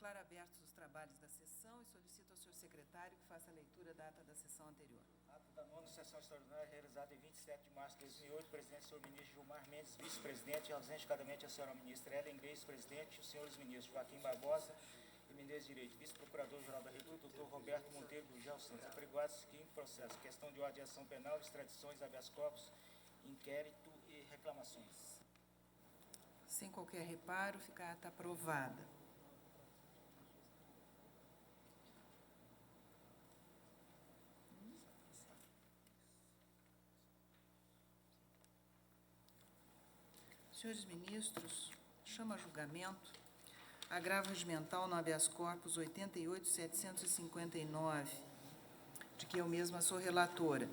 Declaro abertos os trabalhos da sessão e solicito ao senhor secretário que faça a leitura da ata da sessão anterior. Ata da nona sessão extraordinária realizada em 27 de março de 2008, presidente, senhor ministro Gilmar Mendes, vice-presidente, autenticadamente a senhora ministra Ellen Grace, presidente, os senhores ministros Joaquim Barbosa e Mendes Direito, vice-procurador-geral da República, doutor Roberto Monteiro Gurgel Santos, apregoados seguinte processo, questão de ordem de ação penal, extradições, habeas corpus, inquérito e reclamações. Sem qualquer reparo, fica a ata aprovada. Senhores ministros, chama a julgamento agravo regimental no habeas corpus 88.759, de que eu mesma sou relatora.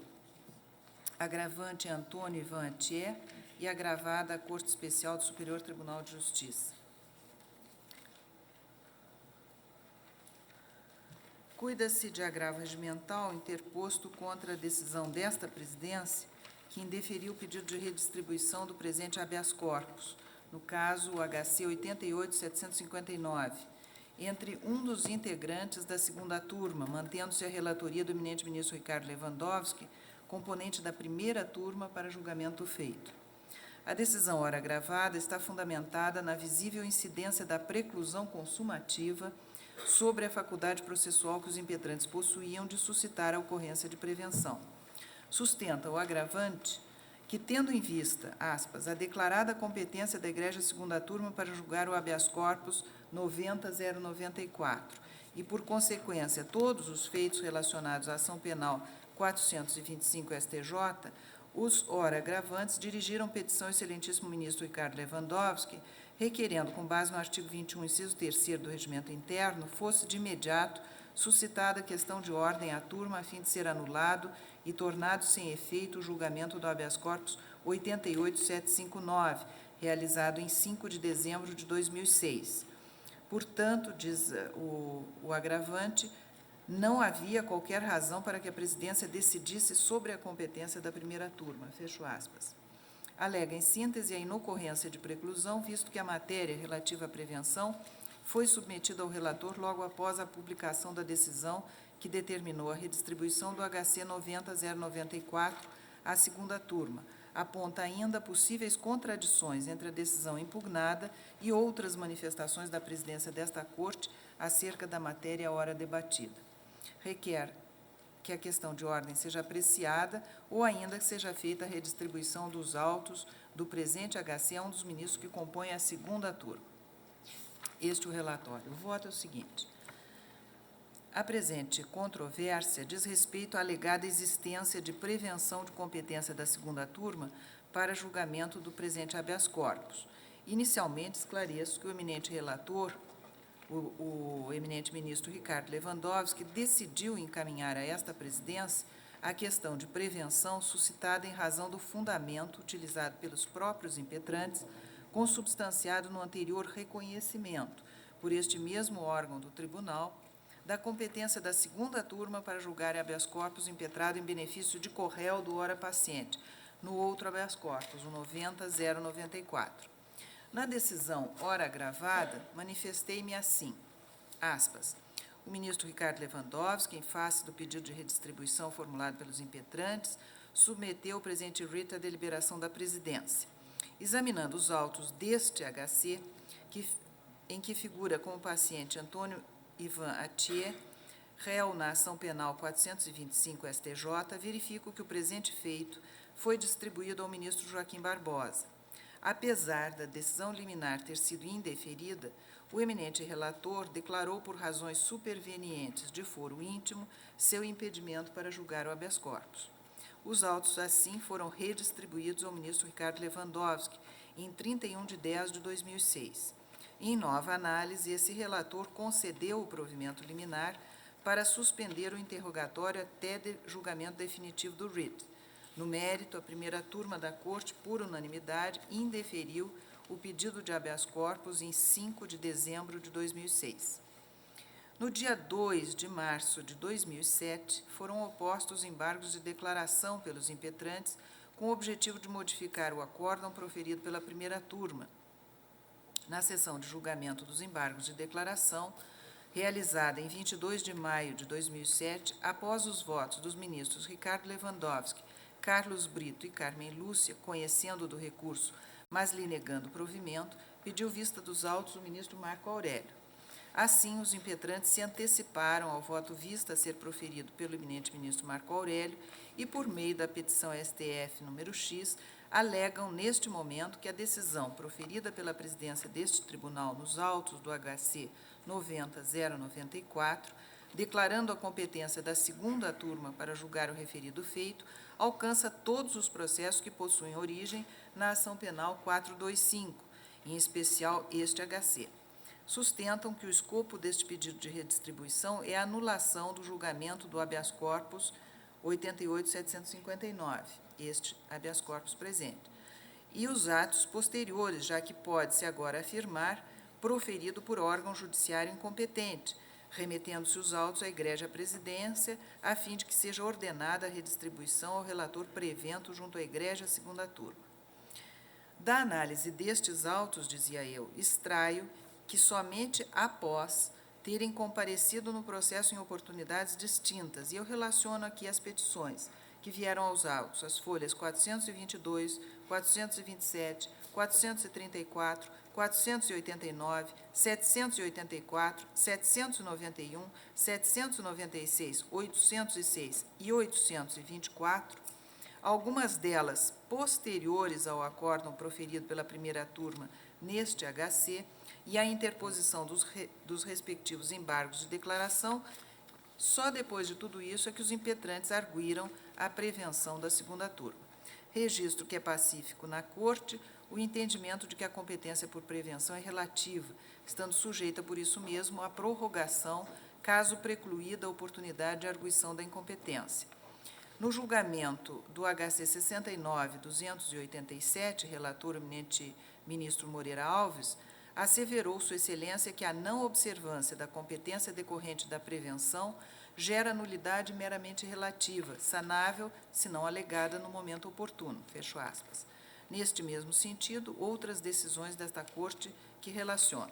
Agravante Antônio Ivan Atier e agravada a Corte Especial do Superior Tribunal de Justiça. Cuida-se de agravo regimental interposto contra a decisão desta presidência que indeferiu o pedido de redistribuição do presente habeas corpus, no caso HC 88.759, entre um dos integrantes da segunda turma, mantendo-se a relatoria do eminente ministro Ricardo Lewandowski, componente da primeira turma para julgamento feito. A decisão ora agravada está fundamentada na visível incidência da preclusão consumativa sobre a faculdade processual que os impetrantes possuíam de suscitar a ocorrência de prevenção. Sustenta o agravante que, tendo em vista, aspas, a declarada competência da Igreja Segunda Turma para julgar o habeas corpus 90.094 e, por consequência, todos os feitos relacionados à ação penal 425 STJ, os ora agravantes dirigiram petição ao excelentíssimo ministro Ricardo Lewandowski, requerendo, com base no artigo 21, inciso 3º do Regimento Interno, fosse de imediato suscitada questão de ordem à turma a fim de ser anulado e tornado sem efeito o julgamento do habeas corpus 88.759, realizado em 5 de dezembro de 2006. Portanto, diz o agravante, não havia qualquer razão para que a presidência decidisse sobre a competência da primeira turma. Fecho aspas. Alega, em síntese, a inocorrência de preclusão, visto que a matéria relativa à prevenção foi submetida ao relator logo após a publicação da decisão que determinou a redistribuição do HC 90.094 à segunda turma. Aponta ainda possíveis contradições entre a decisão impugnada e outras manifestações da presidência desta Corte acerca da matéria ora debatida. Requer que a questão de ordem seja apreciada ou ainda que seja feita a redistribuição dos autos do presente HC a um dos ministros que compõem a segunda turma. Este é o relatório. O voto é o seguinte. A presente controvérsia diz respeito à alegada existência de prevenção de competência da segunda turma para julgamento do presente habeas corpus. Inicialmente, esclareço que o eminente relator, o eminente ministro Ricardo Lewandowski, decidiu encaminhar a esta presidência a questão de prevenção suscitada em razão do fundamento utilizado pelos próprios impetrantes, consubstanciado no anterior reconhecimento, por este mesmo órgão do tribunal, da competência da segunda turma para julgar habeas corpus impetrado em benefício de corréu do ora paciente, no outro habeas corpus, o 90.094. Na decisão ora agravada, manifestei-me assim, aspas, o ministro Ricardo Lewandowski, em face do pedido de redistribuição formulado pelos impetrantes, submeteu o presente writ à deliberação da presidência. Examinando os autos deste HC, em que figura como paciente Antônio Ivan Atier, réu na ação penal 425 STJ, verifico que o presente feito foi distribuído ao ministro Joaquim Barbosa. Apesar da decisão liminar ter sido indeferida, o eminente relator declarou por razões supervenientes de foro íntimo seu impedimento para julgar o habeas corpus. Os autos, assim, foram redistribuídos ao ministro Ricardo Lewandowski em 31 de 10 de 2006. Em nova análise, esse relator concedeu o provimento liminar para suspender o interrogatório até julgamento definitivo do writ. No mérito, a primeira turma da Corte, por unanimidade, indeferiu o pedido de habeas corpus em 5 de dezembro de 2006. No dia 2 de março de 2007, foram opostos embargos de declaração pelos impetrantes com o objetivo de modificar o acórdão proferido pela primeira turma. Na sessão de julgamento dos embargos de declaração, realizada em 22 de maio de 2007, após os votos dos ministros Ricardo Lewandowski, Carlos Brito e Carmen Lúcia, conhecendo do recurso, mas lhe negando provimento, pediu vista dos autos o ministro Marco Aurélio. Assim, os impetrantes se anteciparam ao voto vista a ser proferido pelo eminente ministro Marco Aurélio e, por meio da petição STF número X, alegam neste momento que a decisão proferida pela presidência deste tribunal nos autos do HC 90.094, declarando a competência da segunda turma para julgar o referido feito, alcança todos os processos que possuem origem na ação penal 425, em especial este HC. Sustentam que o escopo deste pedido de redistribuição é a anulação do julgamento do habeas corpus 88.759, este habeas corpus presente, e os atos posteriores, já que pode-se agora afirmar proferido por órgão judiciário incompetente, remetendo-se os autos à Egrégia Presidência, a fim de que seja ordenada a redistribuição ao relator prevento junto à Egrégia Segunda Turma. Da análise destes autos, dizia eu, extraio que somente após terem comparecido no processo em oportunidades distintas, e eu relaciono aqui as petições que vieram aos autos, as folhas 422, 427, 434, 489, 784, 791, 796, 806 e 824, algumas delas posteriores ao acórdão proferido pela primeira turma neste HC, e a interposição dos respectivos embargos de declaração, só depois de tudo isso é que os impetrantes arguíram a prevenção da segunda turma. Registro que é pacífico na Corte o entendimento de que a competência por prevenção é relativa, estando sujeita, por isso mesmo, à prorrogação, caso precluída a oportunidade de arguição da incompetência. No julgamento do HC 69.287, relator eminente ministro Moreira Alves, asseverou Sua Excelência que a não observância da competência decorrente da prevenção gera nulidade meramente relativa, sanável, se não alegada no momento oportuno. Fecho aspas. Neste mesmo sentido, outras decisões desta Corte que relacionam.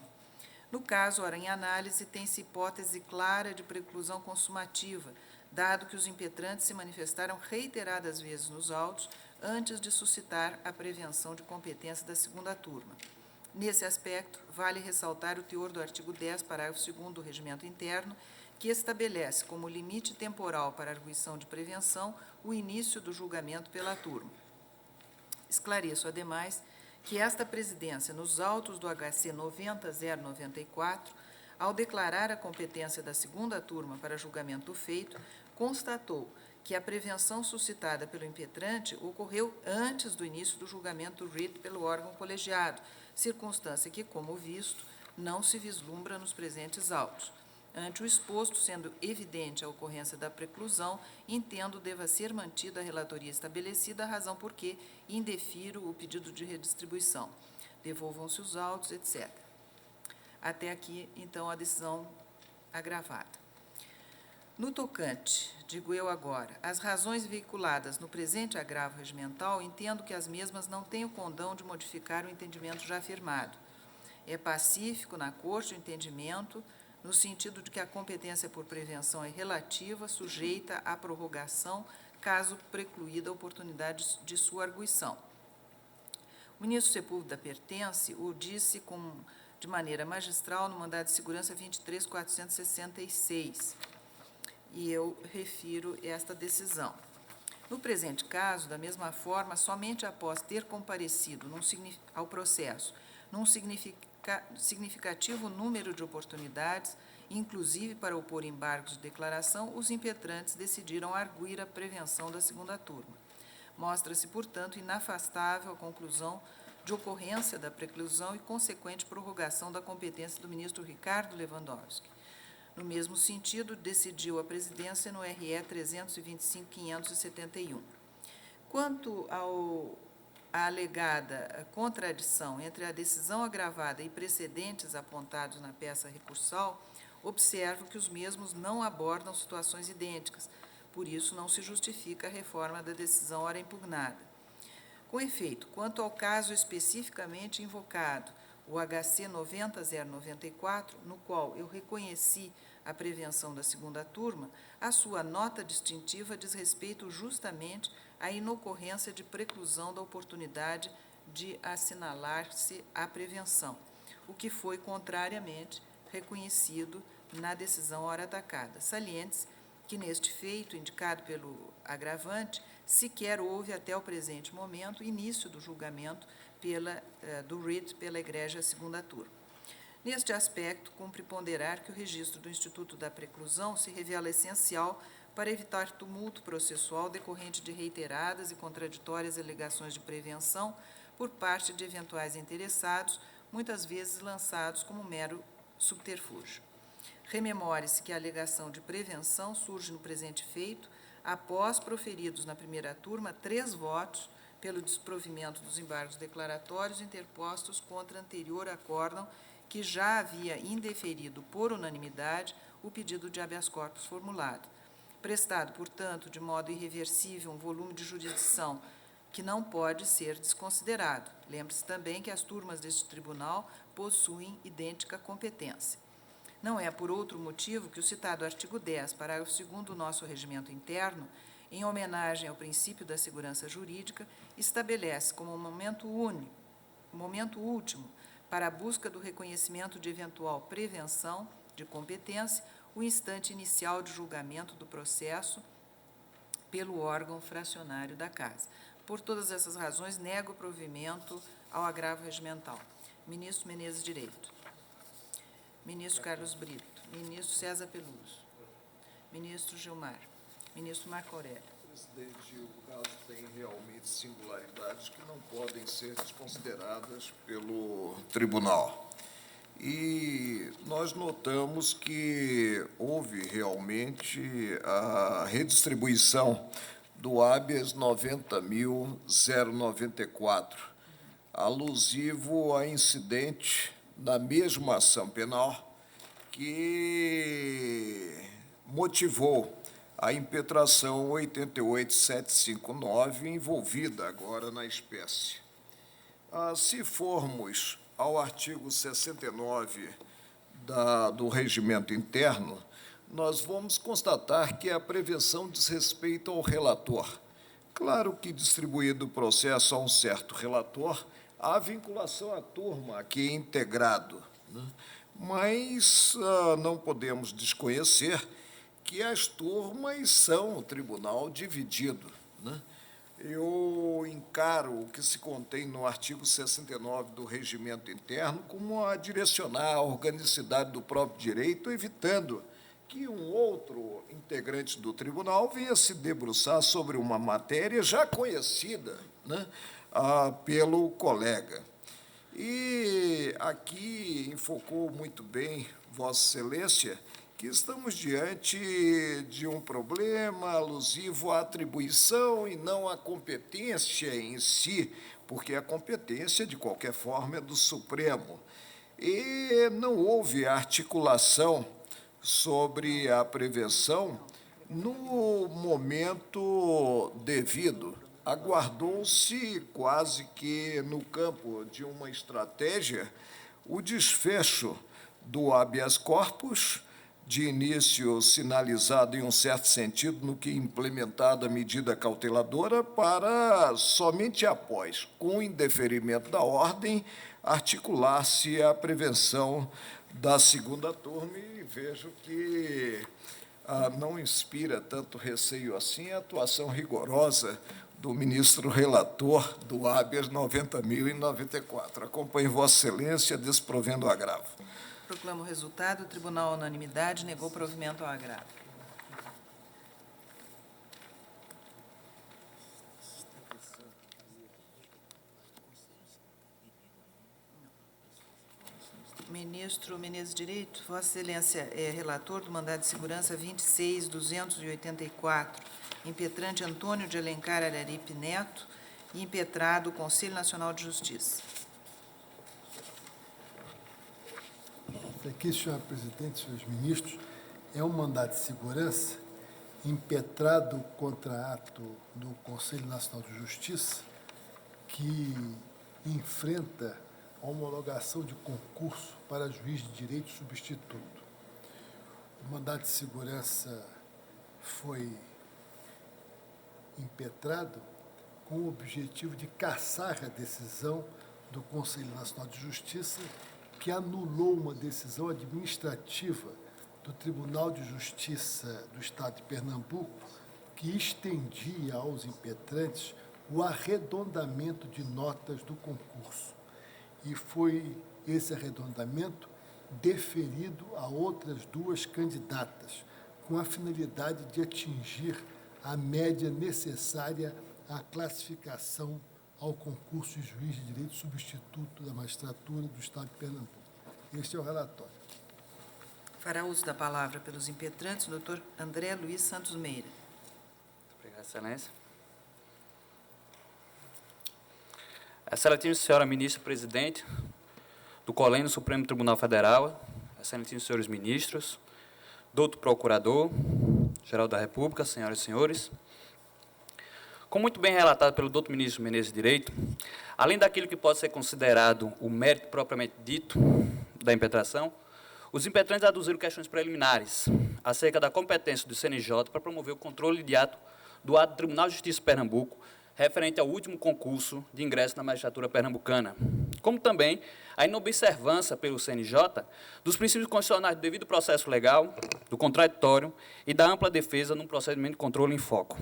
No caso, ora em análise, tem-se hipótese clara de preclusão consumativa, dado que os impetrantes se manifestaram reiteradas vezes nos autos antes de suscitar a prevenção de competência da segunda turma. Nesse aspecto, vale ressaltar o teor do artigo 10, parágrafo 2º do Regimento Interno, que estabelece como limite temporal para a arguição de prevenção o início do julgamento pela turma. Esclareço, ademais, que esta presidência, nos autos do HC 90.094, ao declarar a competência da segunda turma para julgamento do feito, constatou que a prevenção suscitada pelo impetrante ocorreu antes do início do julgamento do RIT pelo órgão colegiado, circunstância que, como visto, não se vislumbra nos presentes autos. Ante o exposto, sendo evidente a ocorrência da preclusão, entendo deva ser mantida a relatoria estabelecida, a razão por que indefiro o pedido de redistribuição. Devolvam-se os autos, etc. Até aqui, então, a decisão agravada. No tocante, digo eu agora, as razões veiculadas no presente agravo regimental, entendo que as mesmas não têm o condão de modificar o entendimento já afirmado. É pacífico na Corte o entendimento, no sentido de que a competência por prevenção é relativa, sujeita à prorrogação, caso precluída a oportunidade de sua arguição. O ministro Sepúlveda Pertence o disse de maneira magistral no mandado de segurança 23.466, e eu refiro esta decisão. No presente caso, da mesma forma, somente após ter comparecido ao processo num significativo número de oportunidades, inclusive para opor embargos de declaração, os impetrantes decidiram arguir a prevenção da segunda turma. Mostra-se, portanto, inafastável a conclusão de ocorrência da preclusão e consequente prorrogação da competência do ministro Ricardo Lewandowski. No mesmo sentido, decidiu a presidência no RE 325.571. Quanto à alegada contradição entre a decisão agravada e precedentes apontados na peça recursal, observo que os mesmos não abordam situações idênticas, por isso não se justifica a reforma da decisão ora impugnada. Com efeito, quanto ao caso especificamente invocado, o HC 90094, no qual eu reconheci a prevenção da segunda turma, a sua nota distintiva diz respeito justamente à inocorrência de preclusão da oportunidade de assinalar-se a prevenção, o que foi contrariamente reconhecido na decisão ora atacada. Salientes que neste feito, indicado pelo agravante, sequer houve até o presente momento início do julgamento do writ pela Egrégia segunda turma. Neste aspecto, cumpre ponderar que o registro do Instituto da Preclusão se revela essencial para evitar tumulto processual decorrente de reiteradas e contraditórias alegações de prevenção por parte de eventuais interessados, muitas vezes lançados como mero subterfúgio. Rememore-se que a alegação de prevenção surge no presente feito, após proferidos na primeira turma 3 votos pelo desprovimento dos embargos declaratórios interpostos contra anterior acórdão que já havia indeferido por unanimidade o pedido de habeas corpus formulado. Prestado, portanto, de modo irreversível um volume de jurisdição que não pode ser desconsiderado. Lembre-se também que as turmas deste tribunal possuem idêntica competência. Não é por outro motivo que o citado artigo 10, parágrafo 2º do nosso regimento interno, em homenagem ao princípio da segurança jurídica, estabelece como momento último para a busca do reconhecimento de eventual prevenção de competência o instante inicial de julgamento do processo pelo órgão fracionário da Casa. Por todas essas razões, nego o provimento ao agravo regimental. Ministro Menezes Direito. Ministro Carlos Brito. Ministro César Peluso. Ministro Gilmar. Ministro Marco Aurélio. Presidente, o caso tem realmente singularidades que não podem ser desconsideradas pelo tribunal. E nós notamos que houve realmente a redistribuição do habeas 90.094, alusivo a incidente da mesma ação penal que motivou a impetração 88.759, envolvida agora na espécie. Se formos ao artigo 69 do regimento interno, nós vamos constatar que a prevenção diz respeito ao relator. Claro que, distribuído o processo a um certo relator, há vinculação à turma aqui integrado, né? Mas não podemos desconhecer que as turmas são o tribunal dividido, né? Eu encaro o que se contém no artigo 69 do regimento interno como a direcionar a organicidade do próprio direito, evitando que um outro integrante do tribunal venha se debruçar sobre uma matéria já conhecida, né, pelo colega. E aqui enfocou muito bem Vossa Excelência que estamos diante de um problema alusivo à atribuição e não à competência em si, porque a competência, de qualquer forma, é do Supremo. E não houve articulação sobre a prevenção no momento devido. Aguardou-se quase que no campo de uma estratégia o desfecho do habeas corpus, de início sinalizado em um certo sentido no que implementada a medida cauteladora, para somente após, com o indeferimento da ordem, articular-se a prevenção da segunda turma, e vejo que não inspira tanto receio assim a atuação rigorosa do ministro relator do habeas 90.094. Acompanhe Vossa Excelência, desprovendo o agravo. Proclamo o resultado. O tribunal, à unanimidade, negou provimento ao agravo. Ministro Menezes Direito, Vossa Excelência é relator do mandado de segurança 26.284, impetrante Antônio de Alencar Araripe Neto e impetrado o Conselho Nacional de Justiça. Aqui, senhor presidente, senhores ministros, é um mandado de segurança impetrado contra ato do Conselho Nacional de Justiça que enfrenta homologação de concurso para juiz de direito substituto. O mandado de segurança foi impetrado com o objetivo de cassar a decisão do Conselho Nacional de Justiça, que anulou uma decisão administrativa do Tribunal de Justiça do Estado de Pernambuco, que estendia aos impetrantes o arredondamento de notas do concurso. E foi esse arredondamento deferido a outras duas candidatas, com a finalidade de atingir a média necessária à classificação ao concurso de juiz de direito substituto da magistratura do Estado de Pernambuco. Este é o relatório. Fará uso da palavra pelos impetrantes o doutor André Luiz Santos Meira. Muito obrigado, Excelência. Excelentíssima senhora ministra-presidente do COLEN do Supremo Tribunal Federal, excelentíssimos senhores ministros, doutor procurador-geral da República, senhoras e senhores, como muito bem relatado pelo doutor ministro Menezes Direito, além daquilo que pode ser considerado o mérito propriamente dito da impetração, os impetrantes aduziram questões preliminares acerca da competência do CNJ para promover o controle de ato do Tribunal de Justiça de Pernambuco referente ao último concurso de ingresso na magistratura pernambucana, como também a inobservância pelo CNJ dos princípios constitucionais do devido processo legal, do contraditório e da ampla defesa num procedimento de controle em foco.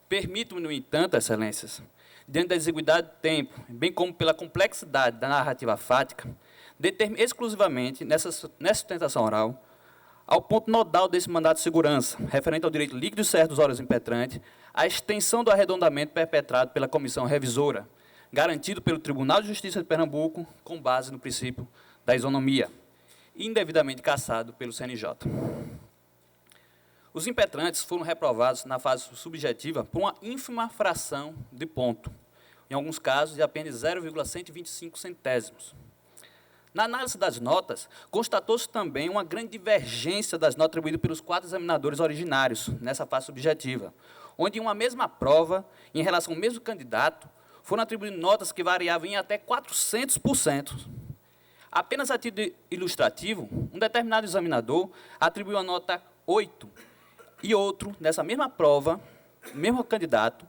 Permito-me, no entanto, excelências, diante da desigualdade de tempo, bem como pela complexidade da narrativa fática, determino exclusivamente, nessa sustentação oral, ao ponto nodal desse mandato de segurança, referente ao direito líquido e certo dos órgãos impetrantes, a extensão do arredondamento perpetrado pela comissão revisora, garantido pelo Tribunal de Justiça de Pernambuco, com base no princípio da isonomia, indevidamente cassado pelo CNJ. Os impetrantes foram reprovados na fase subjetiva por uma ínfima fração de ponto, em alguns casos de apenas 0,125 centésimos. Na análise das notas, constatou-se também uma grande divergência das notas atribuídas pelos 4 examinadores originários nessa fase subjetiva, onde em uma mesma prova, em relação ao mesmo candidato, foram atribuídas notas que variavam em até 400%. Apenas a título ilustrativo, um determinado examinador atribuiu a nota 8 e outro, nessa mesma prova, o mesmo candidato,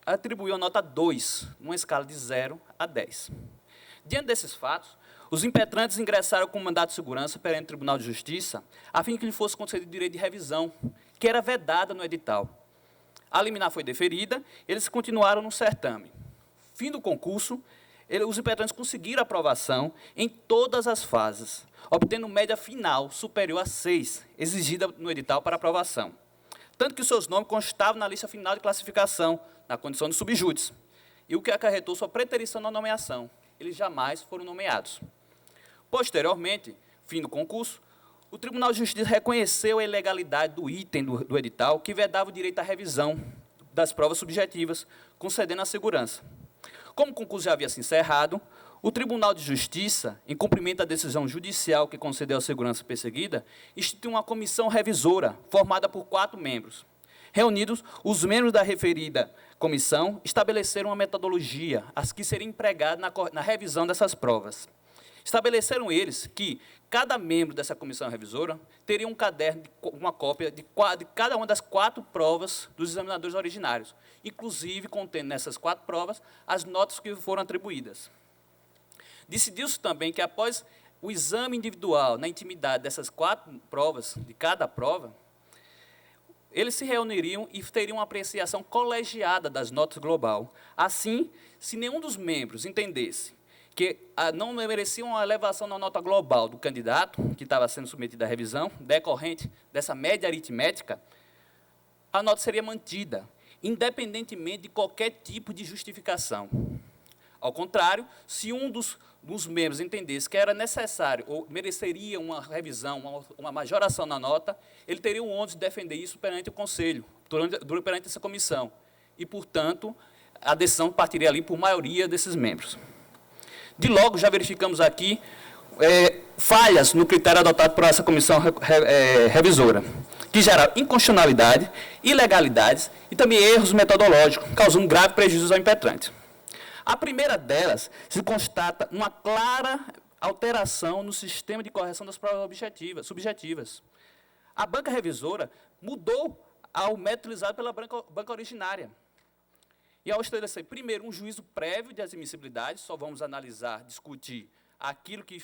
atribuiu a nota 2, numa escala de 0 a 10. Diante desses fatos, os impetrantes ingressaram com mandato de segurança perante o Tribunal de Justiça, a fim que lhe fosse concedido direito de revisão, que era vedada no edital. A liminar foi deferida, eles continuaram no certame. Fim do concurso, os impetrantes conseguiram aprovação em todas as fases, obtendo média final superior a 6, exigida no edital para aprovação. Tanto que seus nomes constavam na lista final de classificação, na condição de subjúdice, e o que acarretou sua preterição na nomeação. Eles jamais foram nomeados. Posteriormente, fim do concurso, o Tribunal de Justiça reconheceu a ilegalidade do item do edital que vedava o direito à revisão das provas subjetivas, concedendo a segurança. Como o concurso já havia se encerrado, o Tribunal de Justiça, em cumprimento da decisão judicial que concedeu a segurança perseguida, instituiu uma comissão revisora, formada por 4 membros. Reunidos, os membros da referida comissão estabeleceram uma metodologia, as que seria empregada na revisão dessas provas. Estabeleceram eles que cada membro dessa comissão revisora teria um caderno, uma cópia de cada uma das 4 provas dos examinadores originários, inclusive contendo nessas 4 provas as notas que foram atribuídas. Decidiu-se também que, após o exame individual na intimidade dessas 4 provas, de cada prova, eles se reuniriam e teriam uma apreciação colegiada das notas global. Assim, se nenhum dos membros entendesse que não mereciam uma elevação na nota global do candidato, que estava sendo submetido à revisão, decorrente dessa média aritmética, a nota seria mantida, independentemente de qualquer tipo de justificação. Ao contrário, se um dos membros entendesse que era necessário ou mereceria uma revisão, uma majoração na nota, ele teria o ônus de defender isso perante o Conselho, perante essa comissão. E, portanto, a decisão partiria ali por maioria desses membros. De logo, já verificamos aqui falhas no critério adotado por essa comissão revisora, que gera inconstitucionalidade, ilegalidades e também erros metodológicos, causando grave prejuízo ao impetrante. A primeira delas, se constata uma clara alteração no sistema de correção das provas subjetivas. A banca revisora mudou ao método utilizado pela banca originária. E ao estabelecer, primeiro, um juízo prévio de admissibilidade, só vamos analisar, discutir aquilo que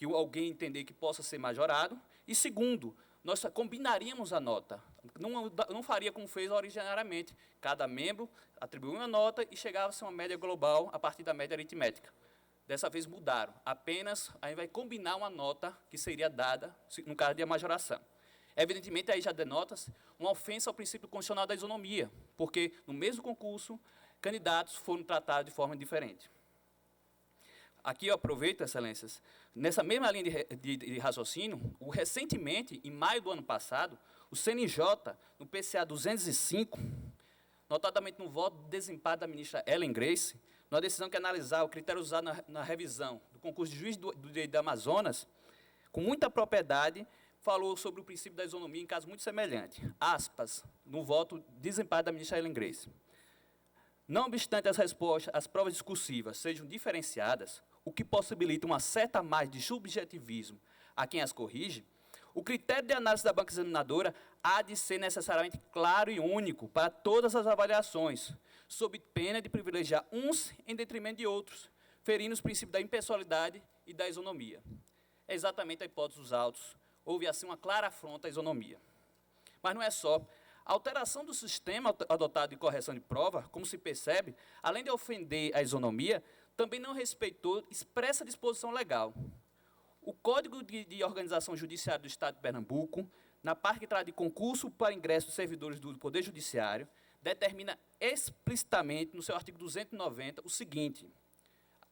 alguém entender que possa ser majorado. E, segundo, nós combinaríamos a nota. Não faria como fez originariamente. Cada membro atribuiu uma nota e chegava-se a uma média global a partir da média aritmética. Dessa vez mudaram. Apenas, aí vai combinar uma nota que seria dada no caso de majoração. Evidentemente, aí já denota-se uma ofensa ao princípio constitucional da isonomia, porque, no mesmo concurso, candidatos foram tratados de forma diferente. Aqui eu aproveito, excelências, nessa mesma linha de raciocínio, recentemente, em maio do ano passado, o CNJ, no PCA 205, notadamente no voto de desempate da ministra Ellen Grace, numa decisão que analisar o critério usado na revisão do concurso de juiz do direito do Amazonas, com muita propriedade, falou sobre o princípio da isonomia em caso muito semelhante. Aspas, no voto de desempate da ministra Ellen Grace. Não obstante as respostas às provas discursivas sejam diferenciadas, o que possibilita uma certa margem de subjetivismo a quem as corrige, o critério de análise da banca examinadora há de ser necessariamente claro e único para todas as avaliações, sob pena de privilegiar uns em detrimento de outros, ferindo os princípios da impessoalidade e da isonomia. É exatamente a hipótese dos autos. Houve, assim, uma clara afronta à isonomia. Mas não é só. A alteração do sistema adotado de correção de prova, como se percebe, além de ofender a isonomia, também não respeitou expressa disposição legal. O Código de Organização Judiciária do Estado de Pernambuco, na parte que trata de concurso para ingresso dos servidores do Poder Judiciário, determina explicitamente, no seu artigo 290, o seguinte,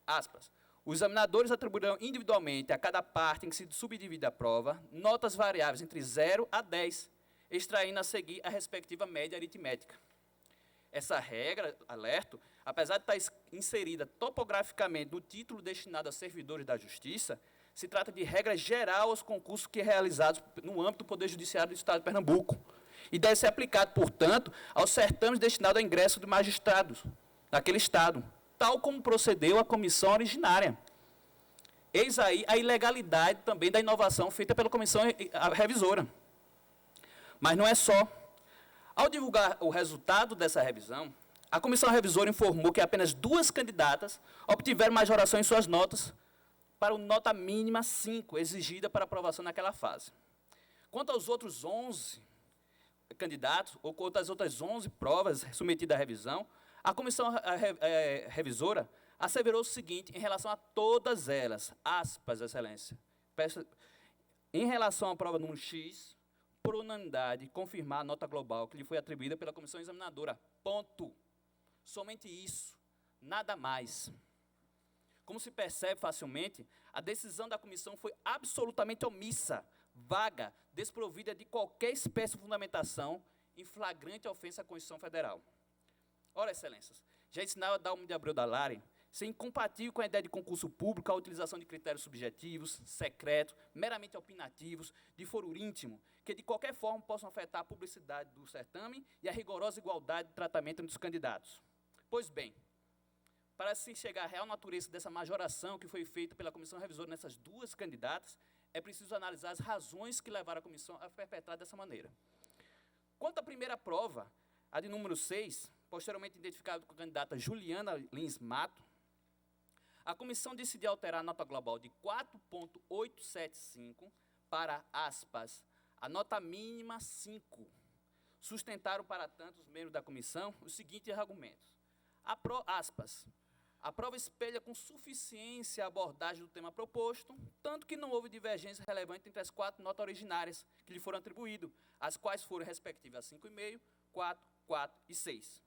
aspas, os examinadores atribuirão individualmente a cada parte em que se subdivide a prova notas variáveis entre 0 a 10, extraindo a seguir a respectiva média aritmética. Essa regra, alerto, apesar de estar inserida topograficamente no título destinado a servidores da Justiça, se trata de regra geral aos concursos que realizados no âmbito do Poder Judiciário do Estado de Pernambuco e deve ser aplicado, portanto, aos certames destinados ao ingresso de magistrados naquele Estado, tal como procedeu a comissão originária. Eis aí a ilegalidade também da inovação feita pela comissão revisora. Mas não é só. Ao divulgar o resultado dessa revisão, a comissão revisora informou que apenas 2 candidatas obtiveram majoração em suas notas para a nota mínima 5, exigida para aprovação naquela fase. Quanto aos outros 11 candidatos, ou quanto às outras 11 provas submetidas à revisão, a comissão revisora asseverou o seguinte em relação a todas elas, aspas, excelência, em relação à prova número X, por unanimidade, confirmar a nota global que lhe foi atribuída pela comissão examinadora, ponto. Somente isso, nada mais. Como se percebe facilmente, a decisão da comissão foi absolutamente omissa, vaga, desprovida de qualquer espécie de fundamentação, em flagrante ofensa à Constituição Federal. Ora, excelências, já ensinava Dalmo de Abreu Dallari ser incompatível com a ideia de concurso público a utilização de critérios subjetivos, secretos, meramente opinativos, de foro íntimo, que de qualquer forma possam afetar a publicidade do certame e a rigorosa igualdade de tratamento entre os candidatos. Pois bem, para se chegar à real natureza dessa majoração que foi feita pela comissão revisora nessas 2 candidatas, é preciso analisar as razões que levaram a comissão a perpetrar dessa maneira. Quanto à primeira prova, a de número 6, posteriormente identificada com a candidata Juliana Lins Mato, a comissão decidiu alterar a nota global de 4.875 para, aspas, a nota mínima 5. Sustentaram, para tanto, os membros da comissão os seguintes argumentos. Aspas, a prova espelha com suficiência a abordagem do tema proposto, tanto que não houve divergência relevante entre as 4 notas originárias que lhe foram atribuídas, as quais foram respectivas 5,5, 4, 4 e 6.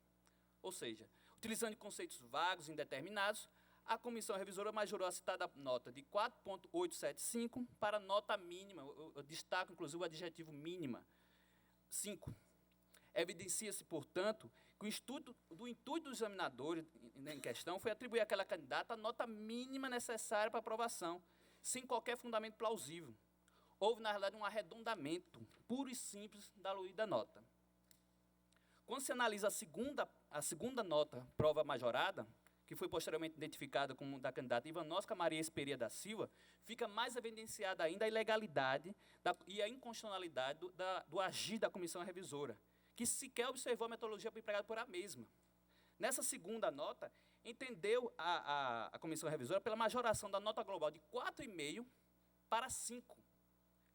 Ou seja, utilizando conceitos vagos e indeterminados, a comissão revisora majorou a citada nota de 4.875 para nota mínima, eu destaco inclusive o adjetivo mínima, 5. Evidencia-se, portanto, que o intuito dos examinadores em questão foi atribuir àquela candidata a nota mínima necessária para aprovação, sem qualquer fundamento plausível. Houve, na realidade, um arredondamento puro e simples da aluída nota. Quando se analisa a segunda nota, prova majorada, que foi posteriormente identificada como da candidata Ivanosca Maria Esperia da Silva, fica mais evidenciada ainda a ilegalidade e a inconstitucionalidade do agir da comissão revisora, que sequer observou a metodologia empregada por ela mesma. Nessa segunda nota, entendeu a comissão revisora pela majoração da nota global de 4,5 para 5.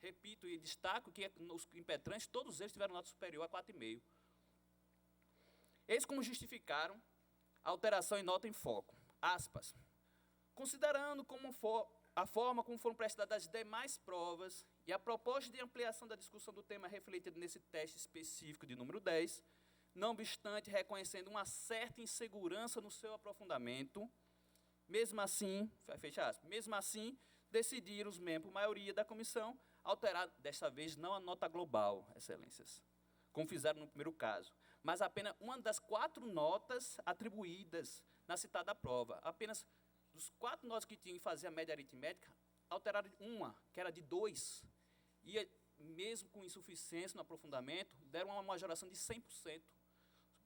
Repito e destaco que os impetrantes, todos eles tiveram nota superior a 4,5. Eis como justificaram a alteração em nota em foco. Aspas. Considerando a forma como foram prestadas as demais provas e a proposta de ampliação da discussão do tema refletida nesse teste específico de número 10, não obstante reconhecendo uma certa insegurança no seu aprofundamento, mesmo assim, fecha aspas, mesmo assim, decidiram os membros, maioria da comissão, alterar, desta vez, não a nota global, excelências, como fizeram no primeiro caso, mas apenas uma das 4 notas atribuídas na citada prova. Apenas dos 4 notas que tinham que fazer a média aritmética, alteraram uma, que era de 2, e mesmo com insuficiência no aprofundamento, deram uma majoração de 100%,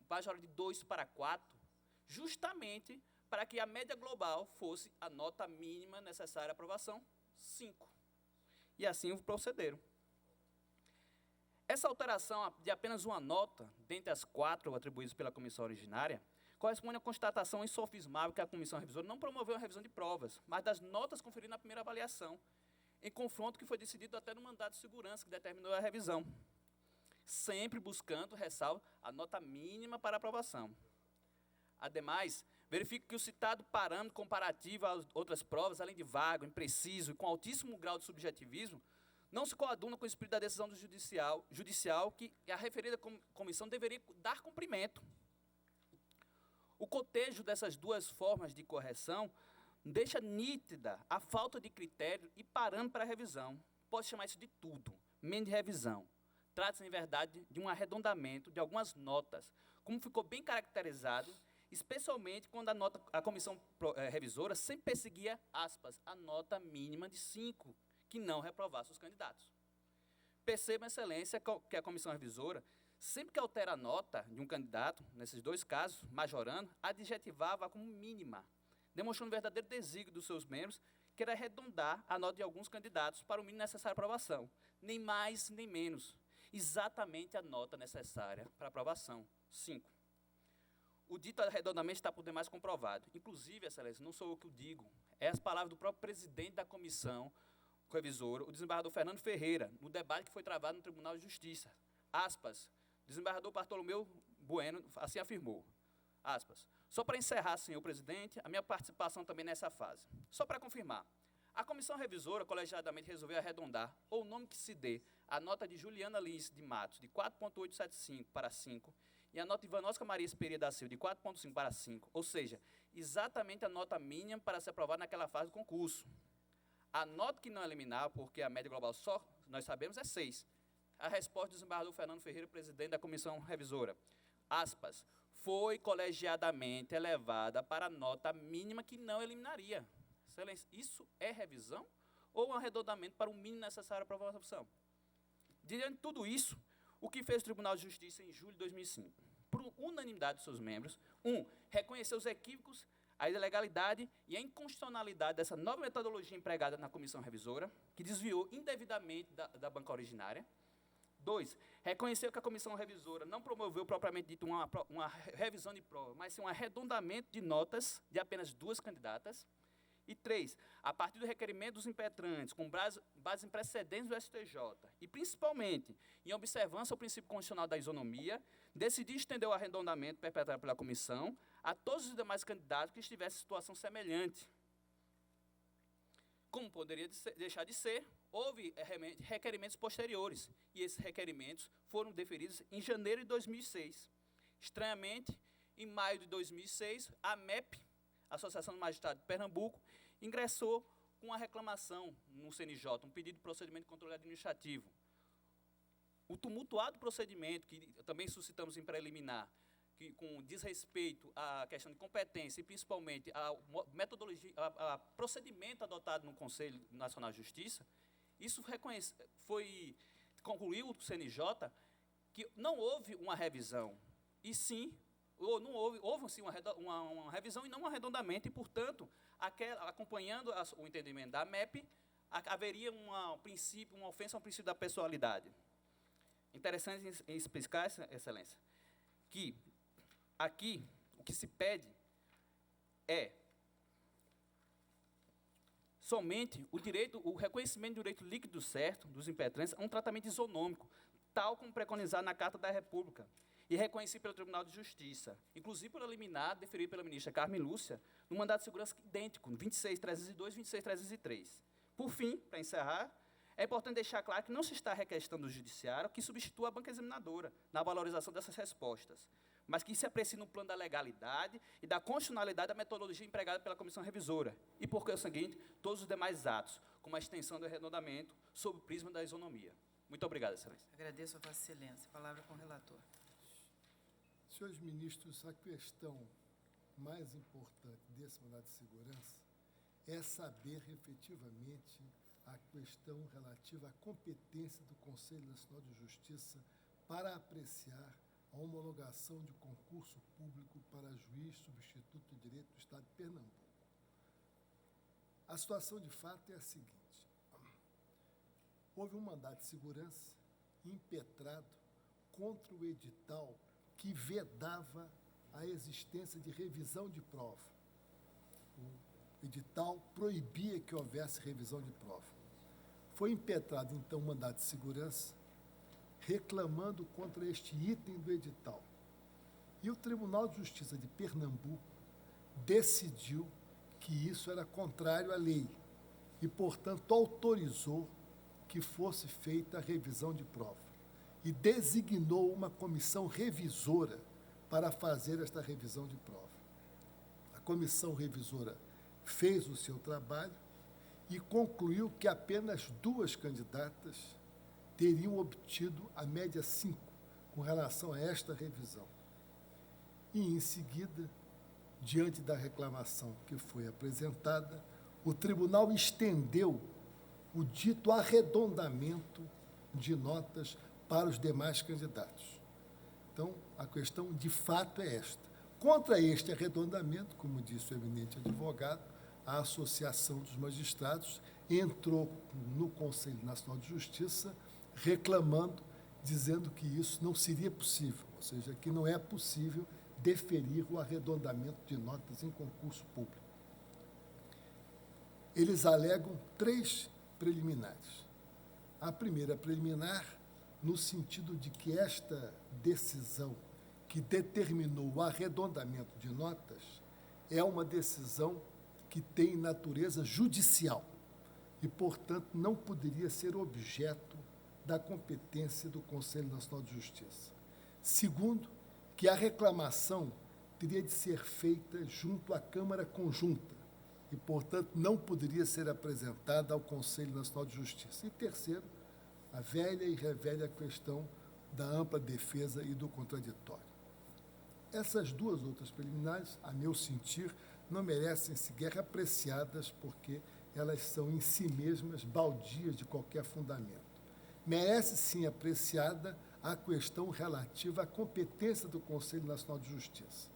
majoração de 2 para 4, justamente para que a média global fosse a nota mínima necessária à aprovação, 5. E assim procederam. Essa alteração de apenas uma nota, dentre as 4 atribuídas pela comissão originária, corresponde à constatação insofismável que a comissão revisora não promoveu a revisão de provas, mas das notas conferidas na primeira avaliação, em confronto que foi decidido até no mandato de segurança que determinou a revisão, sempre buscando, ressalvo, a nota mínima para aprovação. Ademais, verifico que o citado parâmetro comparativo às outras provas, além de vago, impreciso e com altíssimo grau de subjetivismo, não se coaduna com o espírito da decisão do judicial que a referida comissão deveria dar cumprimento. O cotejo dessas duas formas de correção deixa nítida a falta de critério e parâmetro para a revisão. Pode chamar isso de tudo, menos de revisão. Trata-se, em verdade, de um arredondamento de algumas notas, como ficou bem caracterizado, especialmente quando a comissão revisora sempre perseguia, aspas, a nota mínima de 5, que não reprovasse os candidatos. Perceba, excelência, que a comissão revisora, sempre que altera a nota de um candidato, nesses 2 casos, majorando, adjetivava como mínima, demonstrando o verdadeiro desígnio dos seus membros, que era arredondar a nota de alguns candidatos para o mínimo necessário à aprovação, nem mais nem menos, exatamente a nota necessária para a aprovação, 5. O dito arredondamento está por demais comprovado. Inclusive, excelência, não sou eu que o digo, é as palavras do próprio presidente da comissão revisora, o desembargador Fernando Ferreira, no debate que foi travado no Tribunal de Justiça. Aspas, desembargador Bartolomeu Bueno assim afirmou, aspas, só para encerrar, senhor presidente, a minha participação também nessa fase. Só para confirmar, a comissão revisora colegiadamente resolveu arredondar, ou o nome que se dê, a nota de Juliana Lins de Matos, de 4,875 para 5, e a nota de Ivanosca Maria Esperia da Silva, de 4,5 para 5, ou seja, exatamente a nota mínima para ser aprovada naquela fase do concurso. A nota que não eliminar, porque a média global só, nós sabemos, é 6. A resposta do desembargador Fernando Ferreira, presidente da comissão revisora, aspas, foi colegiadamente elevada para a nota mínima que não eliminaria. Excelência, isso é revisão ou um arredondamento para o mínimo necessário para a aprovação? Diante de tudo isso, o que fez o Tribunal de Justiça em julho de 2005? Por unanimidade de seus membros, reconheceu os equívocos, a ilegalidade e a inconstitucionalidade dessa nova metodologia empregada na comissão revisora, que desviou indevidamente da banca originária. 2, reconheceu que a comissão revisora não promoveu propriamente dito uma revisão de prova, mas sim um arredondamento de notas de apenas 2 candidatas. E 3, a partir do requerimento dos impetrantes, com base em precedentes do STJ, e principalmente em observância ao princípio constitucional da isonomia, decidiu estender o arredondamento perpetrado pela comissão a todos os demais candidatos que estivessem em situação semelhante. Como poderia deixar de ser, houve requerimentos posteriores, e esses requerimentos foram deferidos em janeiro de 2006. Estranhamente, em maio de 2006, a MEP, Associação dos Magistrados de Pernambuco, ingressou com uma reclamação no CNJ, um pedido de procedimento de controle administrativo. O tumultuado procedimento, que também suscitamos em preliminar, que, com desrespeito à questão de competência e principalmente à metodologia, a procedimento adotado no Conselho Nacional de Justiça, isso concluiu o CNJ que não houve uma revisão, e sim não houve sim, uma revisão e não um arredondamento, e, portanto, acompanhando o entendimento da MEP, haveria uma ofensa ao princípio da pessoalidade. Interessante em explicar, Excelência, que aqui o que se pede é somente o reconhecimento do direito líquido certo dos impetrantes a um tratamento isonômico, tal como preconizado na Carta da República, e reconhecido pelo Tribunal de Justiça, inclusive pela liminar deferida pela ministra Carmen Lúcia, no mandato de segurança idêntico, 26.302 e 26.303. Por fim, para encerrar, é importante deixar claro que não se está requestando do Judiciário que substitua a banca examinadora na valorização dessas respostas, mas que se aprecie no plano da legalidade e da constitucionalidade da metodologia empregada pela Comissão Revisora, e, por conseguinte, todos os demais atos, como a extensão do arredondamento, sob o prisma da isonomia. Muito obrigado, Excelência. Agradeço a Vossa Excelência. A palavra com o relator. Senhores ministros, a questão mais importante desse mandato de segurança é saber efetivamente a questão relativa à competência do Conselho Nacional de Justiça para apreciar a homologação de concurso público para juiz substituto de direito do Estado de Pernambuco. A situação de fato é a seguinte: houve um mandato de segurança impetrado contra o edital que vedava a existência de revisão de prova. O edital proibia que houvesse revisão de prova. Foi impetrado, então, um mandato de segurança reclamando contra este item do edital. E o Tribunal de Justiça de Pernambuco decidiu que isso era contrário à lei e, portanto, autorizou que fosse feita a revisão de prova e designou uma comissão revisora para fazer esta revisão de prova. A comissão revisora fez o seu trabalho e concluiu que apenas 2 candidatas teriam obtido a média 5 com relação a esta revisão. E, em seguida, diante da reclamação que foi apresentada, o tribunal estendeu o dito arredondamento de notas para os demais candidatos. Então, a questão de fato é esta. Contra este arredondamento, como disse o eminente advogado, a Associação dos Magistrados entrou no Conselho Nacional de Justiça reclamando, dizendo que isso não seria possível, ou seja, que não é possível deferir o arredondamento de notas em concurso público. Eles alegam 3 preliminares. A primeira preliminar, no sentido de que esta decisão que determinou o arredondamento de notas é uma decisão que tem natureza judicial e, portanto, não poderia ser objeto da competência do Conselho Nacional de Justiça. Segundo, que a reclamação teria de ser feita junto à Câmara Conjunta e, portanto, não poderia ser apresentada ao Conselho Nacional de Justiça. E terceiro, a velha e revelha questão da ampla defesa e do contraditório. Essas 2 outras preliminares, a meu sentir, não merecem sequer apreciadas porque elas são em si mesmas baldias de qualquer fundamento. Merece, sim, apreciada a questão relativa à competência do Conselho Nacional de Justiça.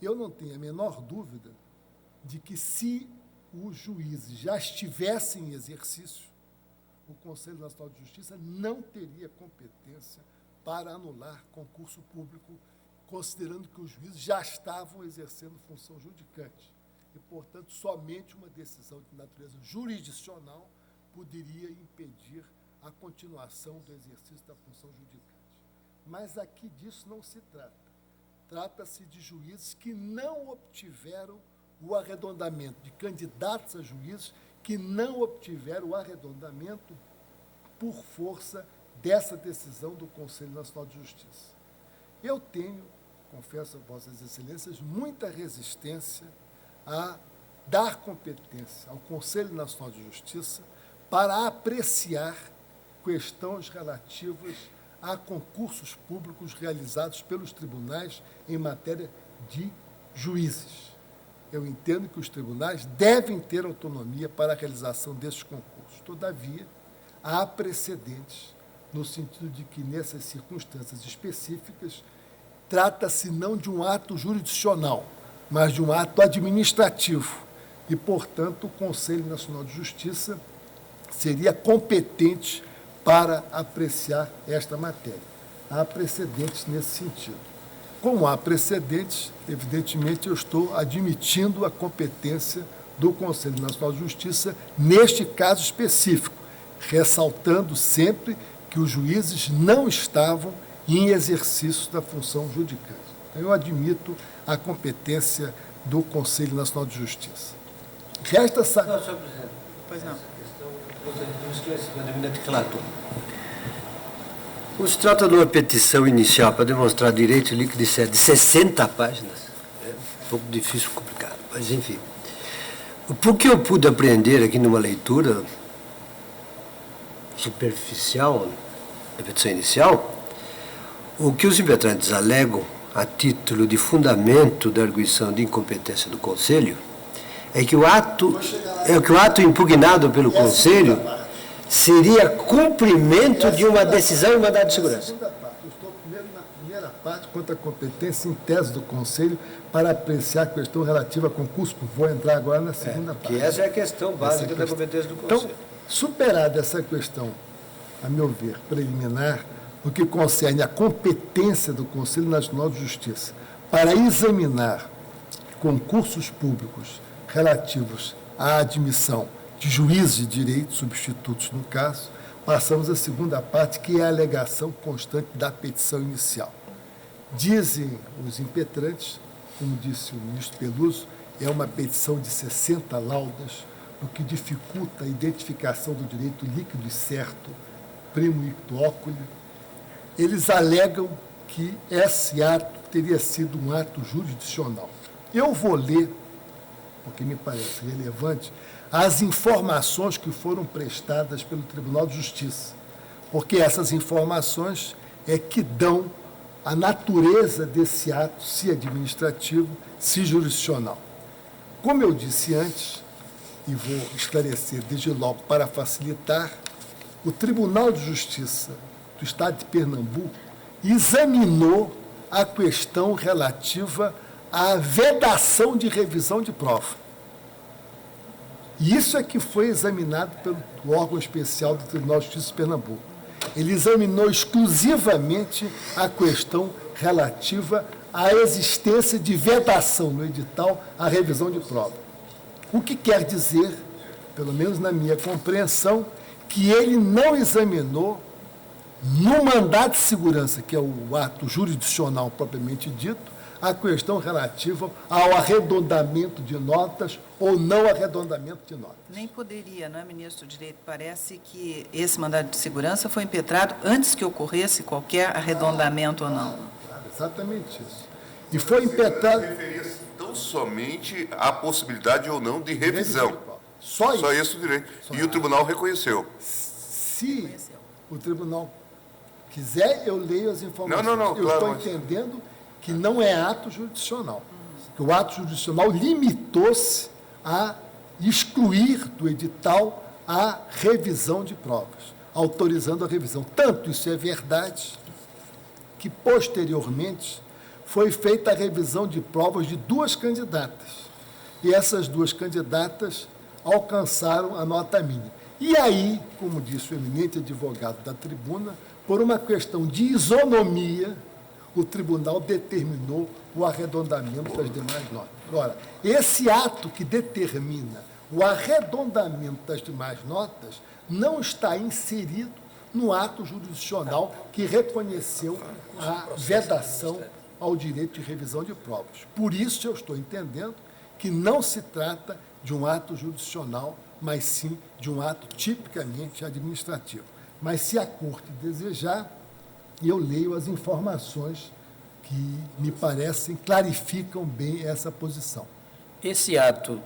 Eu não tenho a menor dúvida de que, se os juízes já estivessem em exercício, o Conselho Nacional de Justiça não teria competência para anular concurso público, considerando que os juízes já estavam exercendo função judicante. E, portanto, somente uma decisão de natureza jurisdicional poderia impedir a continuação do exercício da função judicante. Mas aqui disso não se trata. Trata-se de juízes que não obtiveram o arredondamento, de candidatos a juízes que não obtiveram o arredondamento por força dessa decisão do Conselho Nacional de Justiça. Eu tenho, confesso a Vossas Excelências, muita resistência a dar competência ao Conselho Nacional de Justiça para apreciar questões relativas a concursos públicos realizados pelos tribunais em matéria de juízes. Eu entendo que os tribunais devem ter autonomia para a realização desses concursos. Todavia, há precedentes no sentido de que, nessas circunstâncias específicas, trata-se não de um ato jurisdicional, mas de um ato administrativo. E, portanto, o Conselho Nacional de Justiça seria competente para apreciar esta matéria. Há precedentes nesse sentido. Como há precedentes, evidentemente, eu estou admitindo a competência do Conselho Nacional de Justiça neste caso específico, ressaltando sempre que os juízes não estavam em exercício da função judicante. Então, eu admito a competência do Conselho Nacional de Justiça. Resta Não, senhor presidente. Pois não. Essa questão, gostaria de um esclarecimento do eminente relator. Quando se trata de uma petição inicial para demonstrar direito líquido de 60 páginas, é um pouco difícil e complicado, mas enfim. Por que eu pude aprender aqui numa leitura superficial da petição inicial, o que os impetrantes alegam a título de fundamento da arguição de incompetência do Conselho é que o ato impugnado pelo Conselho seria cumprimento de uma decisão em mandado de segurança. Segunda parte. Eu estou primeiro na primeira parte quanto à competência em tese do Conselho para apreciar a questão relativa a concurso. Vou entrar agora na segunda parte. Que essa é a questão básica da competência do Conselho. Então, superada essa questão, a meu ver, preliminar, no que concerne a competência do Conselho Nacional de Justiça para examinar concursos públicos relativos à admissão de juízes de direito, substitutos no caso, passamos à segunda parte, que é a alegação constante da petição inicial. Dizem os impetrantes, como disse o ministro Peluso, é uma petição de 60 laudas, o que dificulta a identificação do direito líquido e certo, primo ictu oculi. Eles alegam que esse ato teria sido um ato jurisdicional. Eu vou ler, porque me parece relevante, as informações que foram prestadas pelo Tribunal de Justiça, porque essas informações é que dão a natureza desse ato, se administrativo, se jurisdicional. Como eu disse antes, e vou esclarecer desde logo para facilitar, o Tribunal de Justiça do Estado de Pernambuco examinou a questão relativa à vedação de revisão de prova. E isso é que foi examinado pelo órgão especial do Tribunal de Justiça de Pernambuco. Ele examinou exclusivamente a questão relativa à existência de vedação no edital à revisão de prova. O que quer dizer, pelo menos na minha compreensão, que ele não examinou no mandado de segurança, que é o ato jurisdicional propriamente dito, a questão relativa ao arredondamento de notas ou não arredondamento de notas. Nem poderia, não é, ministro do Direito? Parece que esse mandado de segurança foi impetrado antes que ocorresse qualquer arredondamento ou não. Exatamente isso. E foi impetrado... Referia-se tão somente à possibilidade ou não de revisão. Só isso. Só esse o direito. E o tribunal reconheceu. Se o tribunal quiser, eu leio as informações. Não, eu claro, estou entendendo que não é ato jurisdicional. Que o ato jurisdicional limitou-se a excluir do edital a revisão de provas, autorizando a revisão. Tanto isso é verdade que, posteriormente, foi feita a revisão de provas de 2 candidatas. E essas 2 candidatas alcançaram a nota mínima. E aí, como disse o eminente advogado da tribuna, por uma questão de isonomia, o tribunal determinou o arredondamento das demais notas. Agora, esse ato que determina o arredondamento das demais notas não está inserido no ato jurisdicional que reconheceu a vedação ao direito de revisão de provas. Por isso, eu estou entendendo que não se trata de um ato jurisdicional, mas sim de um ato tipicamente administrativo. Mas, se a Corte desejar, eu leio as informações que me parecem clarificam bem essa posição. Esse ato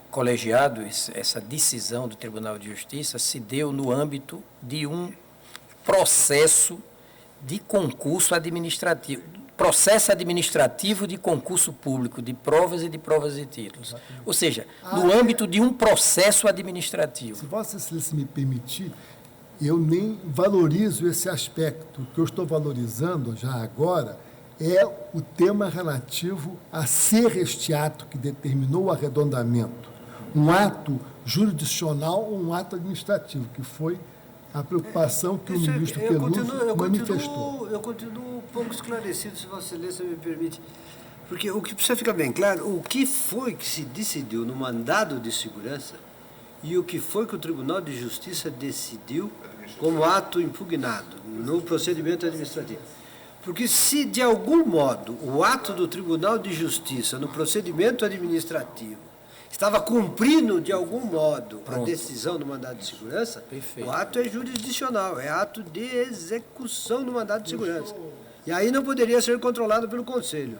colegiado, essa decisão do Tribunal de Justiça, se deu no âmbito de um processo de concurso administrativo, processo administrativo de concurso público, de provas e de provas e títulos. Ou seja, no âmbito de um processo administrativo. Se Vossa Excelência me permitir, eu nem valorizo esse aspecto. O que eu estou valorizando já agora é o tema relativo a ser este ato que determinou o arredondamento, um ato jurisdicional ou um ato administrativo, que foi a preocupação que o ministro Peluso manifestou. Eu continuo um pouco esclarecido, se Vossa Excelência me permite. Porque o que precisa ficar bem claro, o que foi que se decidiu no mandado de segurança e o que foi que o Tribunal de Justiça decidiu como ato impugnado no procedimento administrativo. Porque se, de algum modo, o ato do Tribunal de Justiça no procedimento administrativo estava cumprindo, de algum modo, a decisão do mandado de segurança, Perfeito. o ato é jurisdicional, é ato de execução do mandado de segurança. E aí não poderia ser controlado pelo Conselho.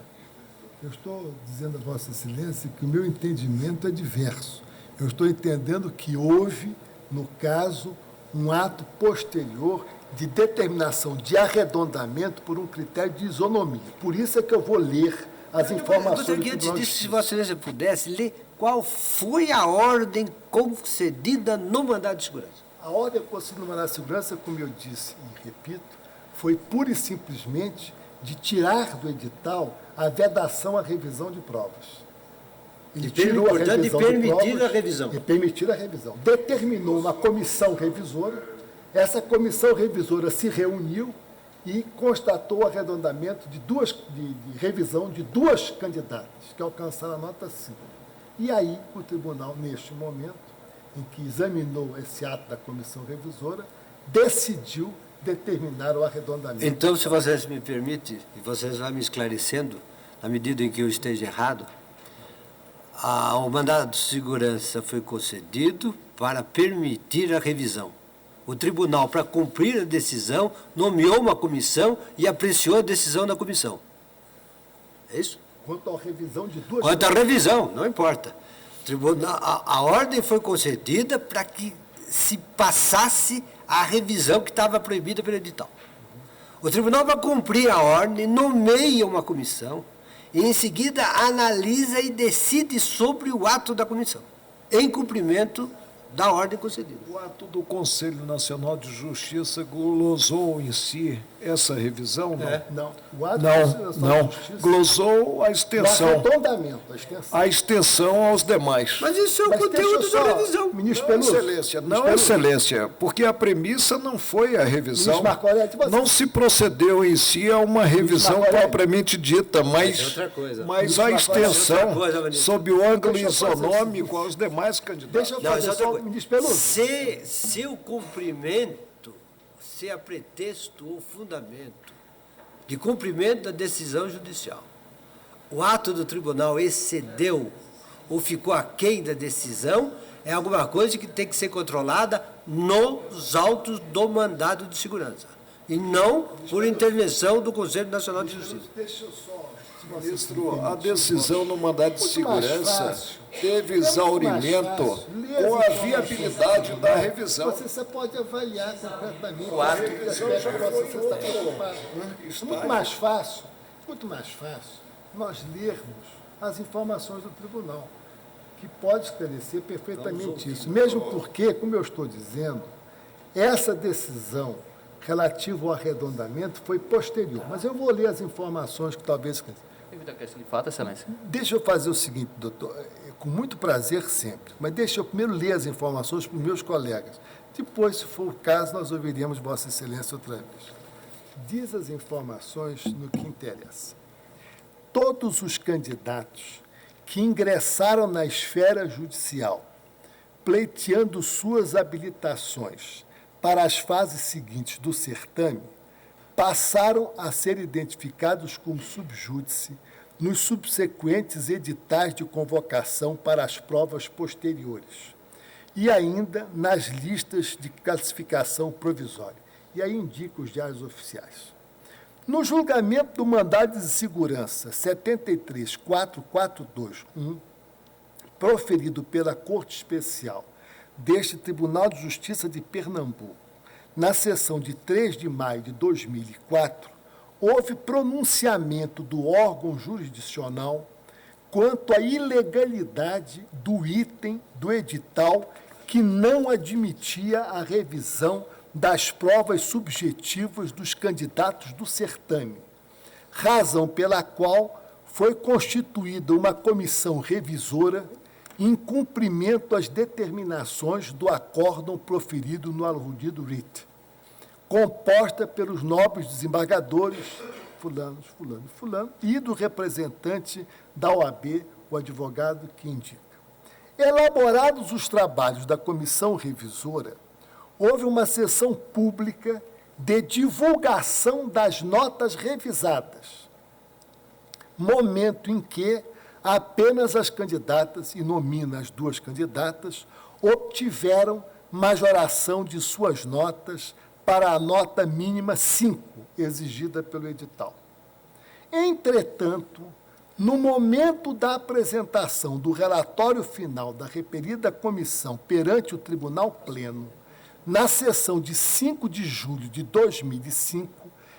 Eu estou dizendo a Vossa Excelência que o meu entendimento é diverso. Eu estou entendendo que houve, no caso, um ato posterior de determinação de arredondamento por um critério de isonomia. Por isso é que eu vou ler as informações Eu gostaria que, do antes Tribunal de disso, se Justiça. Vossa Excelência pudesse ler qual foi a ordem concedida no mandado de segurança. A ordem concedida no mandado de segurança, como eu disse e repito, foi pura e simplesmente de tirar do edital a vedação à revisão de provas. Ele tirou a portanto, de revisão permitir provas a revisão. E permitir a revisão. Determinou uma comissão revisora, essa comissão revisora se reuniu e constatou o arredondamento de revisão de duas candidatas, que alcançaram a nota 5. E aí, o tribunal, neste momento, em que examinou esse ato da comissão revisora, decidiu determinar o arredondamento. Então, se vocês me permitem, e vocês vão me esclarecendo, na medida em que eu esteja errado, o mandado de segurança foi concedido para permitir a revisão. O tribunal, para cumprir a decisão, nomeou uma comissão e apreciou a decisão da comissão. É isso? Quanto à revisão de duas... Quanto à revisão, não importa. A ordem foi concedida para que se passasse a revisão que estava proibida pelo edital. O tribunal, para cumprir a ordem, nomeia uma comissão e, em seguida, analisa e decide sobre o ato da comissão, em cumprimento da ordem concedida. O ato do Conselho Nacional de Justiça glosou em si essa revisão, não? Não. O ato da Não. Justiça... Glosou a O extensão. arredondamento, a extensão. A extensão aos demais. Mas isso é o Mas conteúdo deixa eu da só, revisão. Ministro Não, Peluso. Excelência, não, Ministro Peluso. Excelência, porque a premissa não foi a revisão. Ministro Marco Aurélio, você- Não se procedeu em si a uma revisão Marco Aurélio. propriamente dita, mas, É outra coisa. mas Ministro a Marco Aurélio. extensão, É outra coisa, ministro. sob o ângulo Deixa eu fazer o isonômico seguinte. aos demais candidatos. Deixa eu Não, isso fazer é outra só, coisa. ministro Peluso. Se o cumprimento, se a pretexto ou fundamento de cumprimento da decisão judicial, o ato do tribunal excedeu ou ficou aquém da decisão, é alguma coisa que tem que ser controlada nos autos do mandado de segurança, e não por intervenção do Conselho Nacional de Justiça. Deixa eu só... se você Ministro, me a permite, decisão no mandado de Muito mais segurança fácil. teve É muito mais exaurimento fácil. Lê as com a informações viabilidade do da tribunal. revisão. Você pode avaliar concretamente. O ato- que aspecto você está preocupado. É muito mais fácil nós lermos as informações do tribunal, que pode esclarecer perfeitamente isso. Mesmo porque, como eu estou dizendo, essa decisão relativa ao arredondamento foi posterior. Mas eu vou ler as informações que talvez... Devido à questão de fato, Excelência. Deixa eu fazer o seguinte, doutor, com muito prazer sempre, mas deixa eu primeiro ler as informações para os meus colegas. Depois, se for o caso, nós ouviremos Vossa Excelência outra vez. Diz as informações no que interessa. Todos os candidatos que ingressaram na esfera judicial, pleiteando suas habilitações para as fases seguintes do certame, passaram a ser identificados como subjúdice nos subsequentes editais de convocação para as provas posteriores e ainda nas listas de classificação provisória. E aí indica os diários oficiais. No julgamento do mandado de segurança 73.442.1, proferido pela Corte Especial deste Tribunal de Justiça de Pernambuco, na sessão de 3 de maio de 2004, houve pronunciamento do órgão jurisdicional quanto à ilegalidade do item do edital que não admitia a revisão das provas subjetivas dos candidatos do certame, razão pela qual foi constituída uma comissão revisora em cumprimento às determinações do acórdão proferido no aludido writ, composta pelos nobres desembargadores, fulano, fulano, fulano, e do representante da OAB, o advogado que indica. Elaborados os trabalhos da comissão revisora, houve uma sessão pública de divulgação das notas revisadas, momento em que apenas as candidatas, e nomina as duas candidatas, obtiveram majoração de suas notas para a nota mínima 5, exigida pelo edital. Entretanto, no momento da apresentação do relatório final da referida comissão perante o Tribunal Pleno, na sessão de 5 de julho de 2005,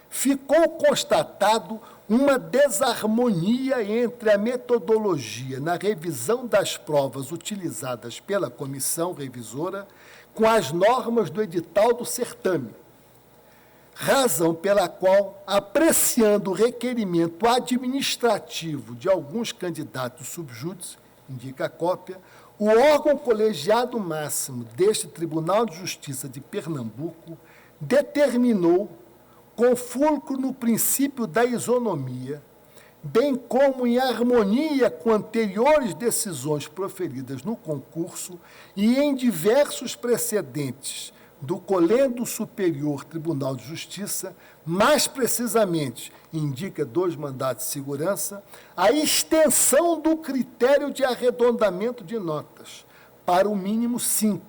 ficou constatado uma desarmonia entre a metodologia na revisão das provas utilizadas pela comissão revisora com as normas do edital do certame, razão pela qual, apreciando o requerimento administrativo de alguns candidatos subjúdice, indica a cópia, o órgão colegiado máximo deste Tribunal de Justiça de Pernambuco determinou, com fulcro no princípio da isonomia, bem como em harmonia com anteriores decisões proferidas no concurso e em diversos precedentes do Colégio Superior Tribunal de Justiça, mais precisamente, indica 2 mandatos de segurança, a extensão do critério de arredondamento de notas para o mínimo 5,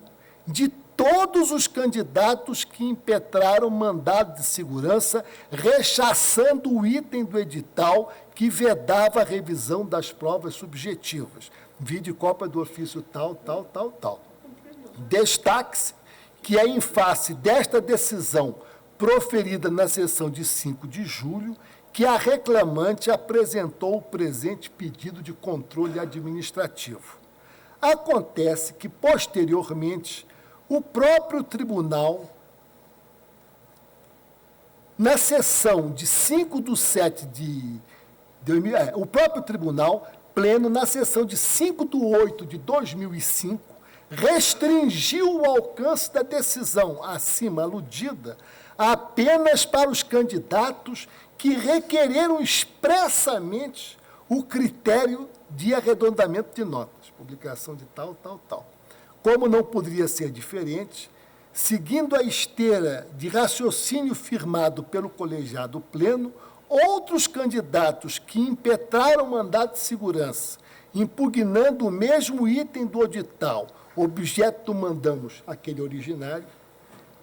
de todos os candidatos que impetraram mandado de segurança, rechaçando o item do edital que vedava a revisão das provas subjetivas. Vide cópia do ofício tal, tal, tal, tal. Destaque-se que é em face desta decisão proferida na sessão de 5 de julho que a reclamante apresentou o presente pedido de controle administrativo. Acontece que, posteriormente, o próprio tribunal, na sessão de 5/7 de 2000, o próprio tribunal pleno, na sessão de 5/8 de 2005, restringiu o alcance da decisão acima aludida apenas para os candidatos que requereram expressamente o critério de arredondamento de notas, publicação de tal, tal, tal. Como não poderia ser diferente, seguindo a esteira de raciocínio firmado pelo colegiado pleno, outros candidatos que impetraram mandado de segurança, impugnando o mesmo item do edital, objeto do mandamos, aquele originário,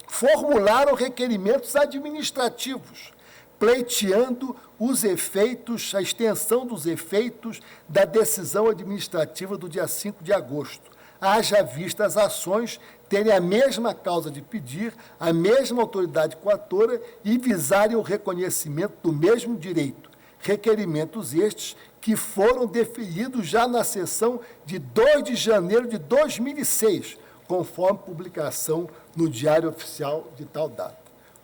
formularam requerimentos administrativos, pleiteando os efeitos, a extensão dos efeitos da decisão administrativa do dia 5 de agosto, haja vista as ações terem a mesma causa de pedir, a mesma autoridade coatora e visarem o reconhecimento do mesmo direito. Requerimentos estes que foram deferidos já na sessão de 2 de janeiro de 2006, conforme publicação no Diário Oficial de tal data.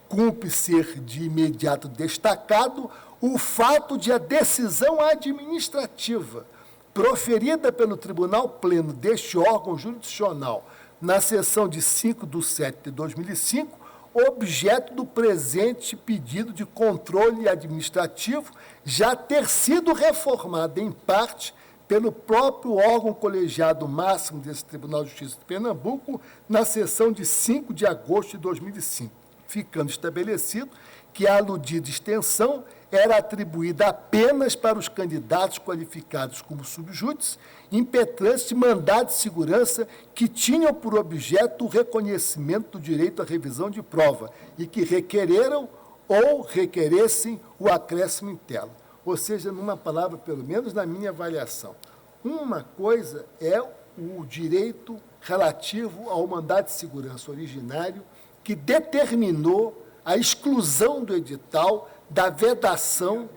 Cumpre ser de imediato destacado o fato de a decisão administrativa proferida pelo Tribunal Pleno deste órgão jurisdicional na sessão de 5/7 de 2005, objeto do presente pedido de controle administrativo já ter sido reformado em parte pelo próprio órgão colegiado máximo desse Tribunal de Justiça de Pernambuco na sessão de 5 de agosto de 2005, ficando estabelecido que a aludida extensão era atribuída apenas para os candidatos qualificados como subjúdice, impetrantes de mandado de segurança que tinham por objeto o reconhecimento do direito à revisão de prova e que requereram ou requeressem o acréscimo interno. Ou seja, numa palavra, pelo menos na minha avaliação, uma coisa é o direito relativo ao mandado de segurança originário que determinou a exclusão do edital da vedação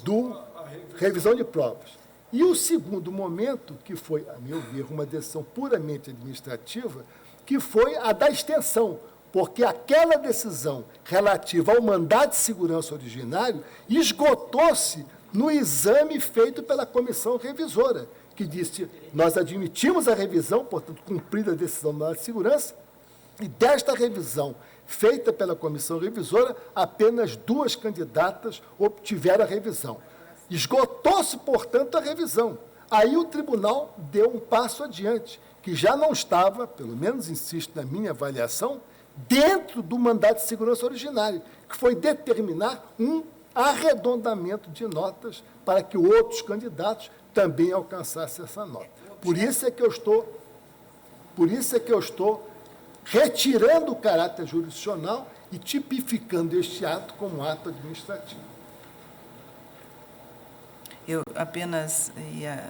do revisão de provas. E o segundo momento, que foi, a meu ver, uma decisão puramente administrativa, que foi a da extensão, porque aquela decisão relativa ao mandado de segurança originário esgotou-se no exame feito pela comissão revisora, que disse: nós admitimos a revisão, portanto, cumprida a decisão do mandado de segurança, e desta revisão feita pela comissão revisora, apenas 2 candidatas obtiveram a revisão. Esgotou-se, portanto, a revisão. Aí o tribunal deu um passo adiante, que já não estava, pelo menos insisto na minha avaliação, dentro do mandato de segurança originário, que foi determinar um arredondamento de notas para que outros candidatos também alcançassem essa nota. Por isso é que eu estou retirando o caráter jurisdicional e tipificando este ato como ato administrativo. Eu apenas ia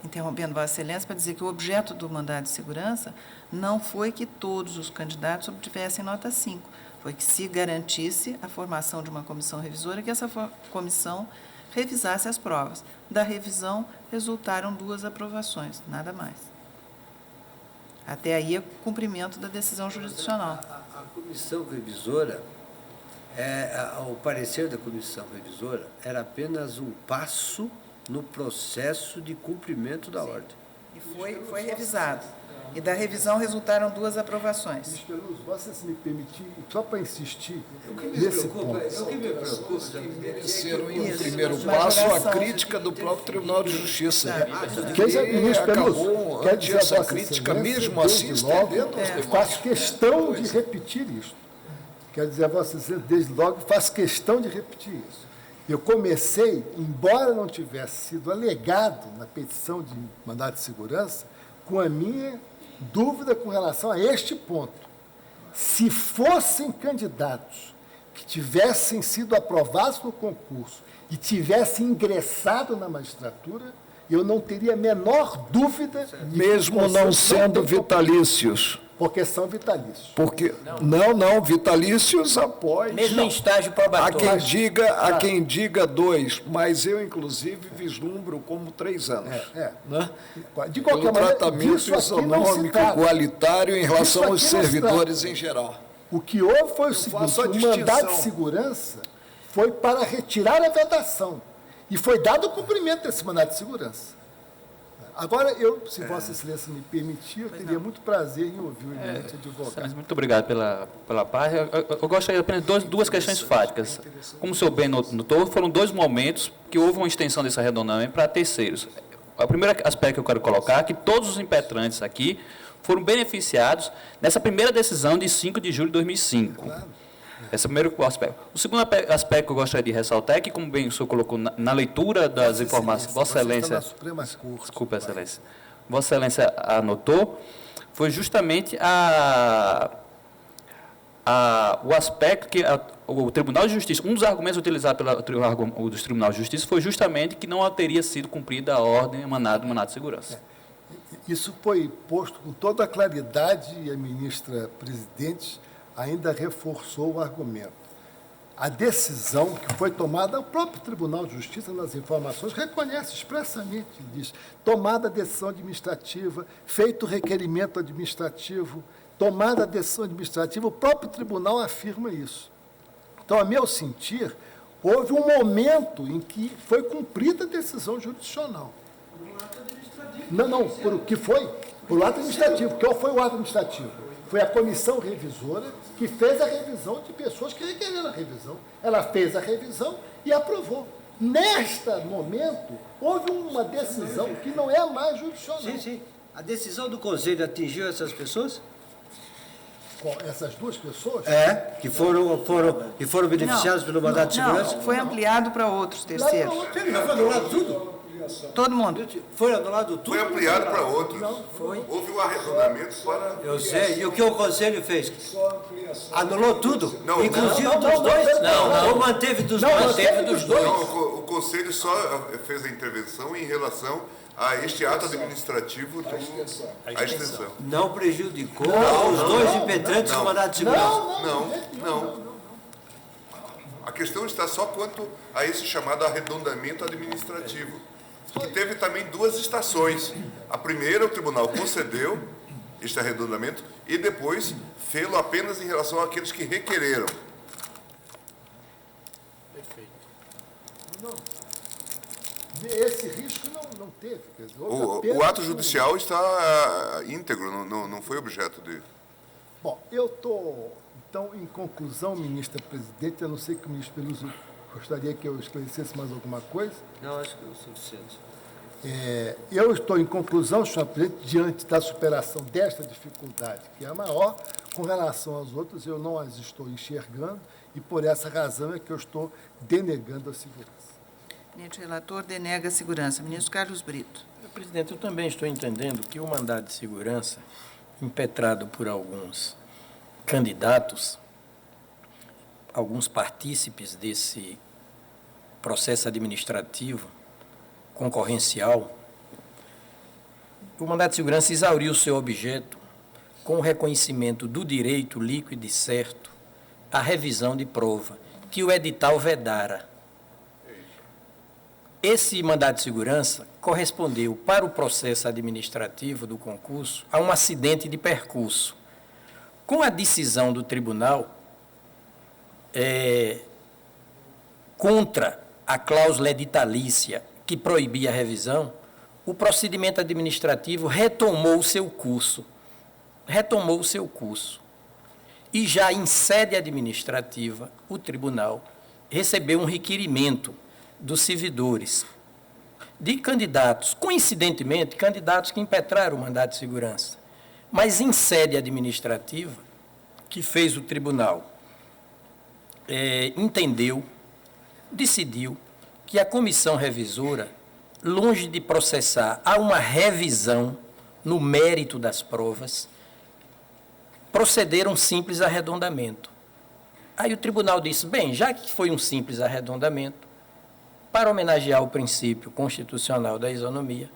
interrompendo Vossa Excelência para dizer que o objeto do mandado de segurança não foi que todos os candidatos obtivessem nota 5, foi que se garantisse a formação de uma comissão revisora, que essa comissão revisasse as provas. Da revisão, resultaram 2 aprovações, nada mais. Até aí, é cumprimento da decisão jurisdicional. A comissão revisora, o parecer da comissão revisora era apenas um passo no processo de cumprimento da ordem. E foi revisado. E da revisão resultaram 2 aprovações. Luiz Peluso, você se me permitir, só para insistir nesse ponto. O que me preocupa Mereceram em Isso, primeiro uma passo a avaliação ministro do próprio Tribunal de Justiça. Ministro Peluso, Acabou quer ante dizer a essa Vossa crítica, Excelência, mesmo assim, desde logo, estendendo aos demais. faço questão de repetir isso. Quer dizer a Vossa Excelência, desde logo, faço questão de repetir isso. Eu comecei, embora não tivesse sido alegado na petição de mandado de segurança, com a minha dúvida com relação a este ponto. Se fossem candidatos que tivessem sido aprovados no concurso e tivessem ingressado na magistratura, eu não teria a menor dúvida de que Mesmo o não Conselho sendo tem vitalícios. porque são vitalícios. Porque, não, vitalícios após. Mesmo em estágio Há probatório. quem diga 2, mas eu, inclusive, vislumbro como 3 anos. Né? De Pelo qualquer maneira, tratamento disso aqui não se isonômico, trata. igualitário em relação Disso aos aqui não se servidores trata. em geral. O que houve foi o faço seguinte: a o distinção. mandado de segurança foi para retirar a vedação. E foi dado o cumprimento desse mandado de segurança. Agora, se Vossa Excelência me permitir, eu teria muito prazer em ouvir o eminente advogado. Mas muito obrigado pela parte. Eu gostaria apenas de duas questões fáticas. Como o senhor bem notou, foram 2 momentos que houve uma extensão desse arredondamento para terceiros. O primeiro aspecto que eu quero colocar é que todos os impetrantes aqui foram beneficiados nessa primeira decisão de 5 de julho de 2005. Esse é o primeiro aspecto. O segundo aspecto que eu gostaria de ressaltar é que, como bem o senhor colocou na leitura das informações, Vossa Excelência... Está na Suprema Corte. Desculpa, Excelência. Vossa Excelência anotou, foi justamente o aspecto que o Tribunal de Justiça, um dos argumentos utilizados dos Tribunal de Justiça foi justamente que não teria sido cumprida a ordem emanada do mandado de segurança. Isso foi posto com toda a claridade e a ministra presidente ainda reforçou o argumento. A decisão que foi tomada, o próprio Tribunal de Justiça, nas informações, reconhece expressamente, diz, tomada a decisão administrativa, feito o requerimento administrativo, tomada a decisão administrativa, o próprio tribunal afirma isso. Então, a meu sentir, houve um momento em que foi cumprida a decisão jurisdicional. Não, por o que foi? Por ato administrativo. Qual foi o ato administrativo? Foi a comissão revisora que fez a revisão de pessoas que requereram a revisão. Ela fez a revisão e aprovou. Neste momento, houve uma decisão que não é mais jurisdicional. Sim. A decisão do Conselho atingiu essas pessoas? Essas 2 pessoas? Que foram beneficiadas pelo mandato de segurança? Não, foi ampliado para outros terceiros. Já foi anulado tudo? Todo mundo. Foi anulado tudo? Foi ampliado para outros. Houve um arredondamento para... Eu sei. E o que o Conselho fez? Anulou tudo? Não, Inclusive não, dos não, dois? não. Ou manteve dos Não, dois? manteve dos dois. Não, o Conselho só fez a intervenção em relação a este ato administrativo a extensão. Não prejudicou os 2 impetrantes do mandato de segurança? Não. A questão está só quanto a esse chamado arredondamento administrativo, que teve também 2 estações. A primeira, o tribunal concedeu, este arredondamento e depois fê-lo apenas em relação àqueles que requereram. Esse risco não teve. Quer dizer, houve O ato apenas judicial está íntegro, não foi objeto de... Bom, eu estou, então, em conclusão, ministra presidente, a não ser que o ministro Peluso gostaria que eu esclarecesse mais alguma coisa. Não, acho que é o suficiente. Eu estou em conclusão, senhor presidente, diante da superação desta dificuldade, que é a maior, com relação às outras, eu não as estou enxergando, e por essa razão é que eu estou denegando a segurança. Eminente relator, denega a segurança. Ministro Carlos Brito. Presidente, eu também estou entendendo que o mandado de segurança, impetrado por alguns candidatos, alguns partícipes desse processo administrativo concorrencial, o mandado de segurança exauriu o seu objeto com o reconhecimento do direito líquido e certo à revisão de prova, que o edital vedara. Esse mandado de segurança correspondeu para o processo administrativo do concurso a um acidente de percurso. Com a decisão do tribunal contra a cláusula editalícia que proibia a revisão, o procedimento administrativo retomou o seu curso. E já em sede administrativa, o tribunal recebeu um requerimento dos servidores de candidatos, coincidentemente, candidatos que impetraram o mandado de segurança, mas em sede administrativa, que fez o tribunal, decidiu que a comissão revisora, longe de processar a uma revisão no mérito das provas, procederam um simples arredondamento. Aí o tribunal disse, bem, já que foi um simples arredondamento, para homenagear o princípio constitucional da isonomia,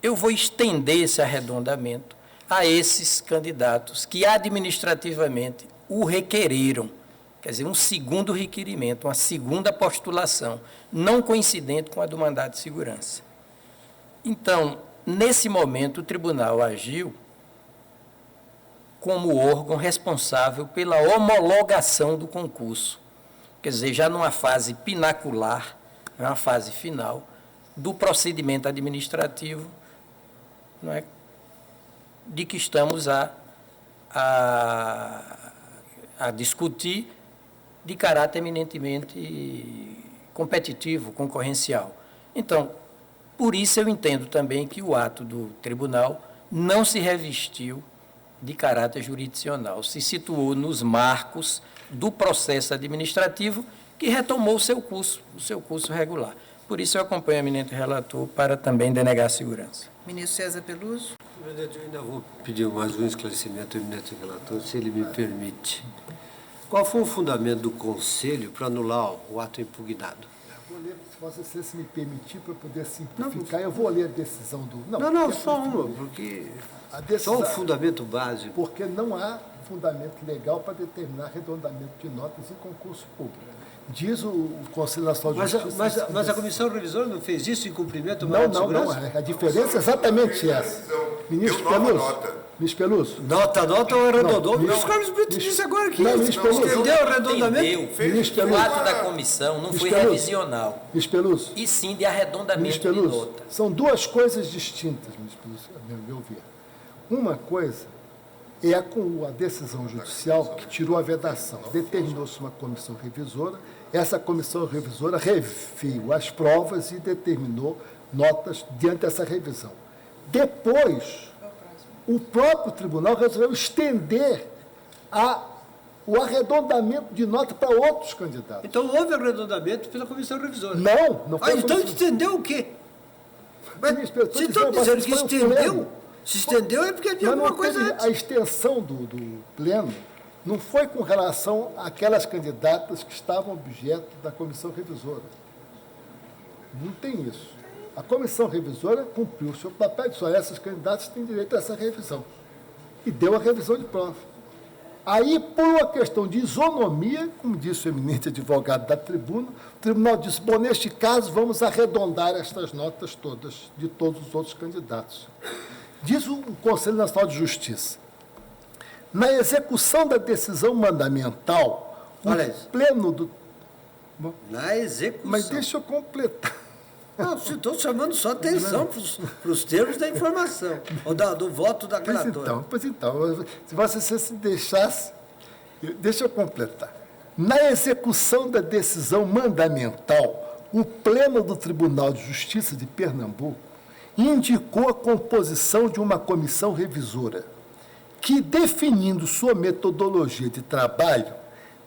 eu vou estender esse arredondamento a esses candidatos que administrativamente o requereram. Quer dizer, um segundo requerimento, uma segunda postulação, não coincidente com a do mandado de segurança. Então, nesse momento, o tribunal agiu como órgão responsável pela homologação do concurso. Quer dizer, já numa fase pinacular, na fase final do procedimento administrativo, não é, de que estamos a discutir de caráter eminentemente competitivo, concorrencial. Então, por isso eu entendo também que o ato do tribunal não se revestiu de caráter jurisdicional, se situou nos marcos do processo administrativo que retomou o seu curso regular. Por isso eu acompanho o eminente relator para também denegar a segurança. Ministro César Peluso. Presidente, eu ainda vou pedir mais um esclarecimento ao eminente relator, se ele me permite. Qual foi o fundamento do Conselho para anular o ato impugnado? Vou ler, se Vossa Excelência me permitir, para eu poder simplificar, eu vou ler a decisão do... Não, só uma, porque a decisão, só um fundamento básico. Porque não há fundamento legal para determinar arredondamento de notas em concurso público. Diz o Conselho Nacional de Justiça... Mas a Comissão Revisora não fez isso em cumprimento ao mandado de segurança? Não. A diferença é exatamente essa. Ministro Peluso. Ministro Peluso. Nota ou arredondou? O ministro Carlos Brito disse agora que entendeu o arredondamento. O ato da comissão não foi revisional. Ministro Peluso. E sim de arredondamento de nota. São duas coisas distintas, ministro Peluso, a meu ver. Uma coisa é com a decisão judicial que tirou a vedação. Determinou-se uma comissão revisora, essa comissão revisora reviu as provas e determinou notas diante dessa revisão. Depois, o próprio tribunal resolveu estender o arredondamento de nota para outros candidatos. Então, houve arredondamento pela comissão revisora? Não foi. Então, estendeu o quê? Se estão dizendo que estendeu, se estendeu é porque havia alguma coisa antes. A extensão do pleno não foi com relação àquelas candidatas que estavam objeto da comissão revisora. Não tem isso. A comissão revisora cumpriu o seu papel e disse, essas candidatas têm direito a essa revisão. E deu a revisão de prova. Aí, por uma questão de isonomia, como disse o eminente advogado da tribuna, o tribunal disse, bom, neste caso, vamos arredondar estas notas todas, de todos os outros candidatos. Diz o Conselho Nacional de Justiça, Na execução da decisão mandamental, o Olha isso. pleno do... Na execução. Mas deixa eu completar. Não, estou chamando só atenção para os termos da informação, ou do voto da relatora. Pois então, se você se deixasse... Deixa eu completar. Na execução da decisão mandamental, o Pleno do Tribunal de Justiça de Pernambuco indicou a composição de uma comissão revisora, que, definindo sua metodologia de trabalho,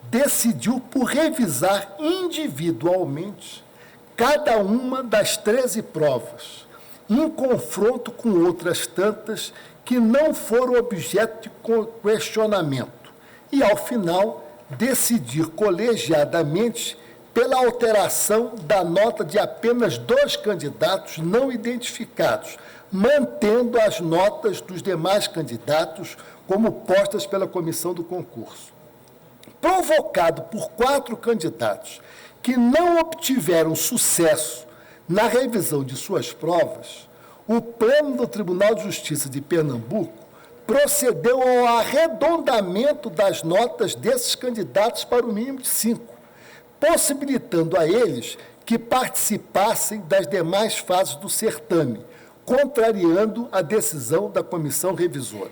decidiu por revisar individualmente cada uma das 13 provas, em confronto com outras tantas que não foram objeto de questionamento, e, ao final, decidir colegiadamente pela alteração da nota de apenas 2 candidatos não identificados, mantendo as notas dos demais candidatos como postas pela comissão do concurso. Provocado por 4 candidatos que não obtiveram sucesso na revisão de suas provas, o Pleno do Tribunal de Justiça de Pernambuco procedeu ao arredondamento das notas desses candidatos para o mínimo de 5, possibilitando a eles que participassem das demais fases do certame, contrariando a decisão da comissão revisora.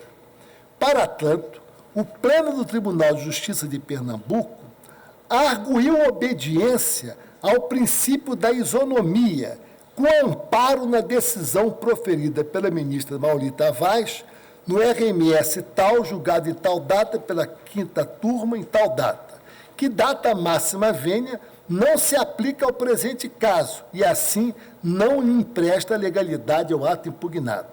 Para tanto, o Pleno do Tribunal de Justiça de Pernambuco arguiu obediência ao princípio da isonomia, com amparo na decisão proferida pela ministra Maurita Vaz, no RMS tal, julgado em tal data, pela 5ª turma em tal data, que data máxima vênia não se aplica ao presente caso e, assim, não lhe empresta legalidade ao ato impugnado.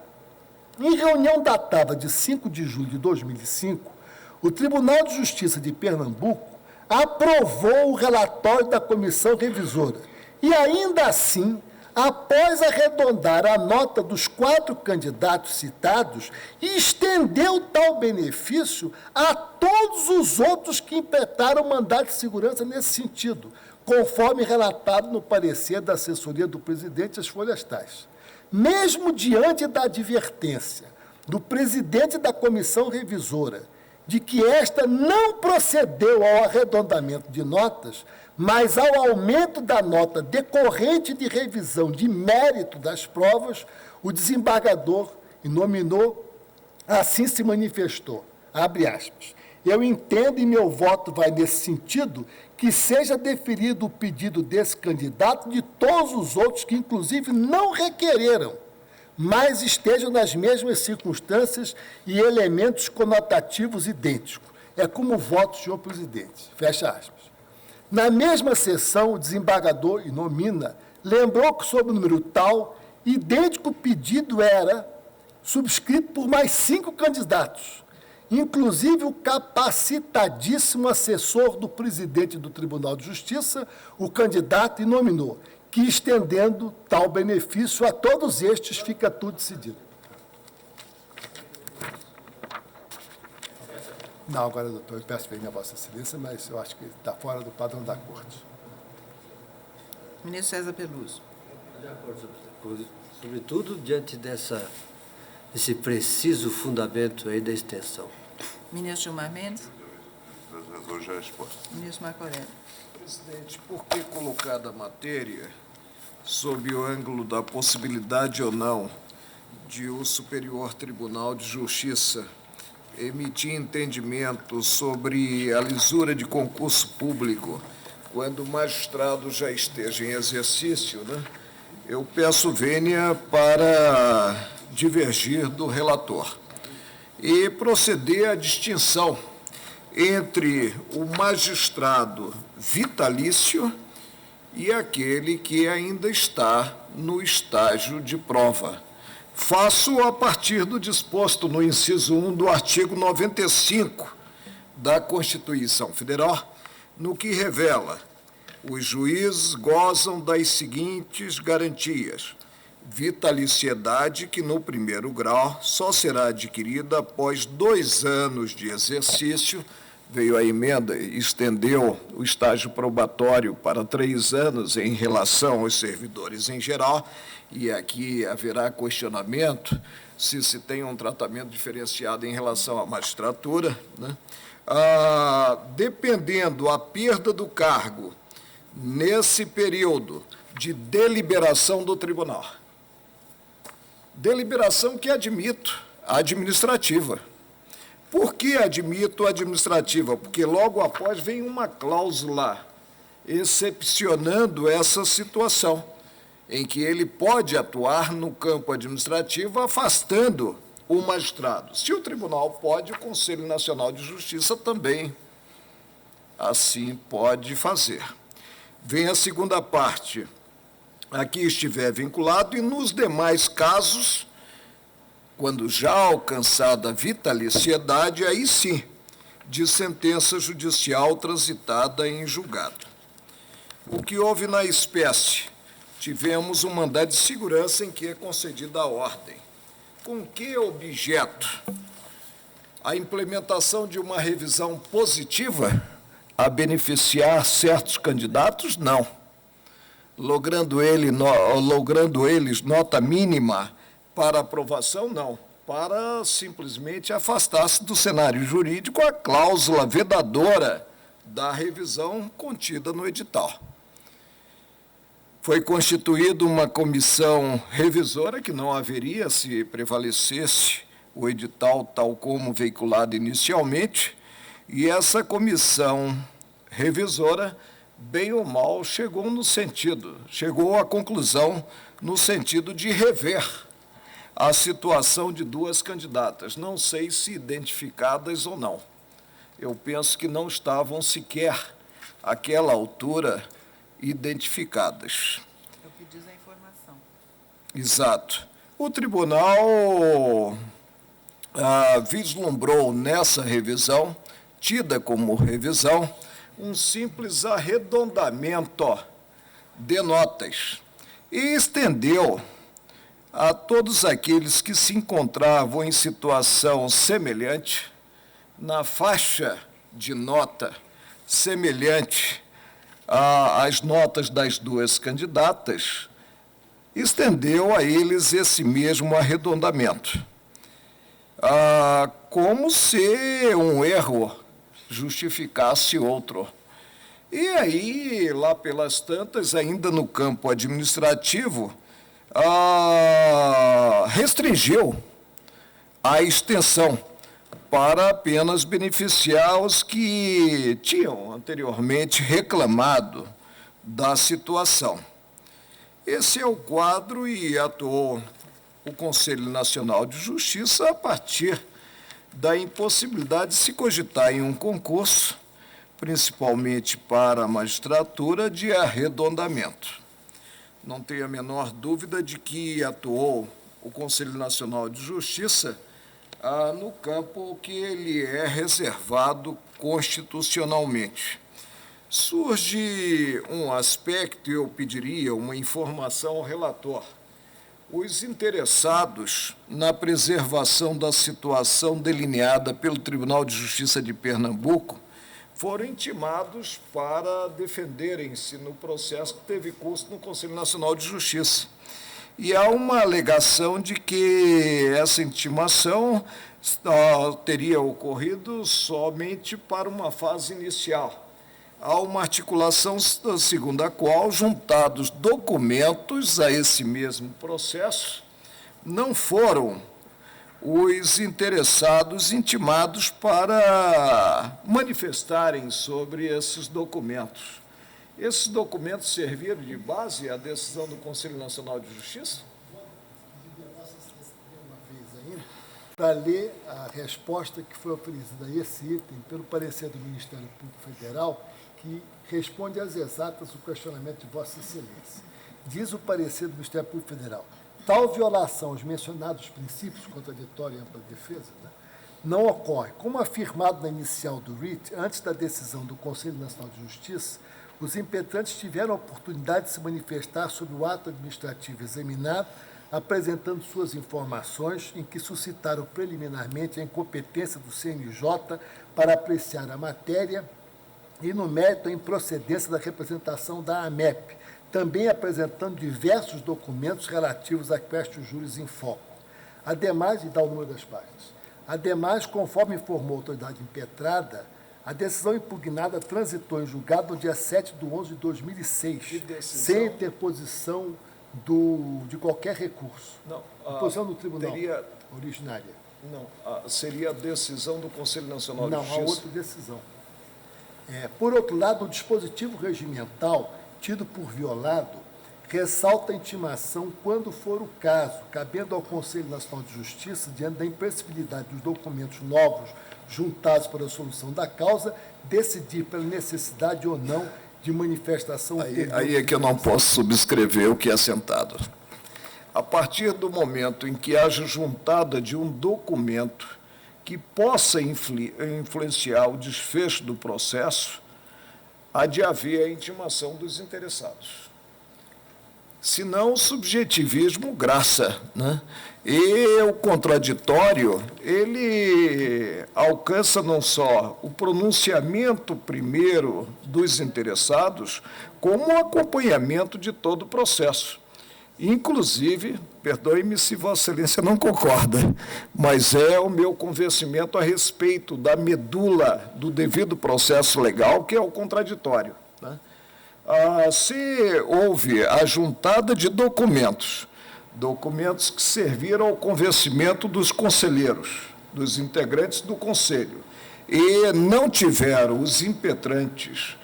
Em reunião datada de 5 de julho de 2005, o Tribunal de Justiça de Pernambuco aprovou o relatório da comissão revisora e, ainda assim, após arredondar a nota dos 4 candidatos citados, estendeu tal benefício a todos os outros que impetraram mandado de segurança nesse sentido, conforme relatado no parecer da assessoria do presidente às folhas tais. Mesmo diante da advertência do presidente da comissão revisora de que esta não procedeu ao arredondamento de notas, mas ao aumento da nota decorrente de revisão de mérito das provas, o desembargador inominou, assim se manifestou, abre aspas, eu entendo e meu voto vai nesse sentido que seja deferido o pedido desse candidato de todos os outros que, inclusive, não requereram, mas estejam nas mesmas circunstâncias e elementos conotativos idênticos. É como voto, senhor presidente. Fecha aspas. Na mesma sessão, o desembargador inomina lembrou que, sob o número tal, idêntico pedido era subscrito por mais 5 candidatos, inclusive o capacitadíssimo assessor do presidente do Tribunal de Justiça, o candidato inominou, que, estendendo tal benefício a todos estes, fica tudo decidido. Não, agora, doutor, eu peço bem a Vossa Excelência, mas eu acho que está fora do padrão da Corte. Ministro César Peluso. De acordo, sobretudo diante desse preciso fundamento aí da extensão. Ministro Gilmar Mendes. Razão já exposta. Ministro Marco Aurélio. Presidente, por que colocada a matéria sob o ângulo da possibilidade ou não de o Superior Tribunal de Justiça emitir entendimento sobre a lisura de concurso público quando o magistrado já esteja em exercício, né? Eu peço vênia para divergir do relator e proceder à distinção entre o magistrado vitalício e aquele que ainda está no estágio de prova. Faço a partir do disposto no inciso 1 do artigo 95 da Constituição Federal, no que revela: os juízes gozam das seguintes garantias: vitaliciedade, que no primeiro grau só será adquirida após 2 anos de exercício. Veio a emenda e estendeu o estágio probatório para 3 anos em relação aos servidores em geral, e aqui haverá questionamento se tem um tratamento diferenciado em relação à magistratura, né? Dependendo a perda do cargo nesse período de deliberação do tribunal. Deliberação que admito, administrativa. Por que admito administrativa? Porque logo após vem uma cláusula excepcionando essa situação, em que ele pode atuar no campo administrativo afastando o magistrado. Se o tribunal pode, o Conselho Nacional de Justiça também assim pode fazer. Vem a segunda parte. Aqui estiver vinculado e nos demais casos, quando já alcançada a vitaliciedade, aí sim, de sentença judicial transitada em julgado. O que houve na espécie? Tivemos um mandado de segurança em que é concedida a ordem. Com que objeto? A implementação de uma revisão positiva a beneficiar certos candidatos? Não. Logrando eles nota mínima para aprovação? Não. Para simplesmente afastar-se do cenário jurídico a cláusula vedadora da revisão contida no edital. Foi constituída uma comissão revisora, que não haveria se prevalecesse o edital tal como veiculado inicialmente, e essa comissão revisora, bem ou mal, chegou à conclusão no sentido de rever a situação de duas candidatas, não sei se identificadas ou não. Eu penso que não estavam sequer, àquela altura, identificadas. É o que diz a informação. Exato. O tribunal vislumbrou nessa revisão, tida como revisão, um simples arredondamento de notas e estendeu a todos aqueles que se encontravam em situação semelhante, na faixa de nota semelhante às notas das duas candidatas, estendeu a eles esse mesmo arredondamento, como se um erro justificasse outro. E aí, lá pelas tantas, ainda no campo administrativo, restringiu a extensão para apenas beneficiar os que tinham anteriormente reclamado da situação. Esse é o quadro e atuou o Conselho Nacional de Justiça a partir da impossibilidade de se cogitar em um concurso, principalmente para a magistratura, de arredondamento. Não tenho a menor dúvida de que atuou o Conselho Nacional de Justiça no campo que ele é reservado constitucionalmente. Surge um aspecto, eu pediria uma informação ao relator. Os interessados na preservação da situação delineada pelo Tribunal de Justiça de Pernambuco foram intimados para defenderem-se no processo que teve curso no Conselho Nacional de Justiça. E há uma alegação de que essa intimação teria ocorrido somente para uma fase inicial. Há uma articulação segundo a qual, juntados documentos a esse mesmo processo, não foram os interessados intimados para manifestarem sobre esses documentos. Esses documentos serviram de base à decisão do Conselho Nacional de Justiça? Para ler a resposta que foi oferecida a esse item pelo parecer do Ministério Público Federal, que responde às exatas o questionamento de Vossa Excelência. Diz o parecer do Ministério Público Federal: tal violação aos mencionados princípios, contraditória e ampla defesa, não ocorre. Como afirmado na inicial do RIT, antes da decisão do Conselho Nacional de Justiça, os impetrantes tiveram a oportunidade de se manifestar sobre o ato administrativo examinado, apresentando suas informações, em que suscitaram preliminarmente a incompetência do CNJ para apreciar a matéria e, no mérito, a improcedência da representação da AMEP, também apresentando diversos documentos relativos a quaestio juris in foco. Ademais, e dá o número das páginas, ademais, conforme informou a autoridade impetrada, a decisão impugnada transitou em julgado no dia 7/11/2006, sem interposição de qualquer recurso. Não, Interposição do tribunal teria- originária. Não, seria a decisão do Conselho Nacional Não, de há Justiça. outra decisão. Por outro lado, o dispositivo regimental, tido por violado, ressalta a intimação quando for o caso, cabendo ao Conselho Nacional de Justiça, diante da impossibilidade dos documentos novos juntados para a solução da causa, decidir pela necessidade ou não de manifestação. Aí é que eu não posso subscrever o que é assentado. A partir do momento em que haja juntada de um documento que possa influenciar o desfecho do processo, há de haver a intimação dos interessados. Senão, o subjetivismo graça, né? E o contraditório, ele alcança não só o pronunciamento primeiro dos interessados, como o acompanhamento de todo o processo. Inclusive, perdoe-me se Vossa Excelência não concorda, mas é o meu convencimento a respeito da medula do devido processo legal, que é o contraditório, né? Se houve a juntada de documentos que serviram ao convencimento dos conselheiros, dos integrantes do Conselho, e não tiveram os impetrantes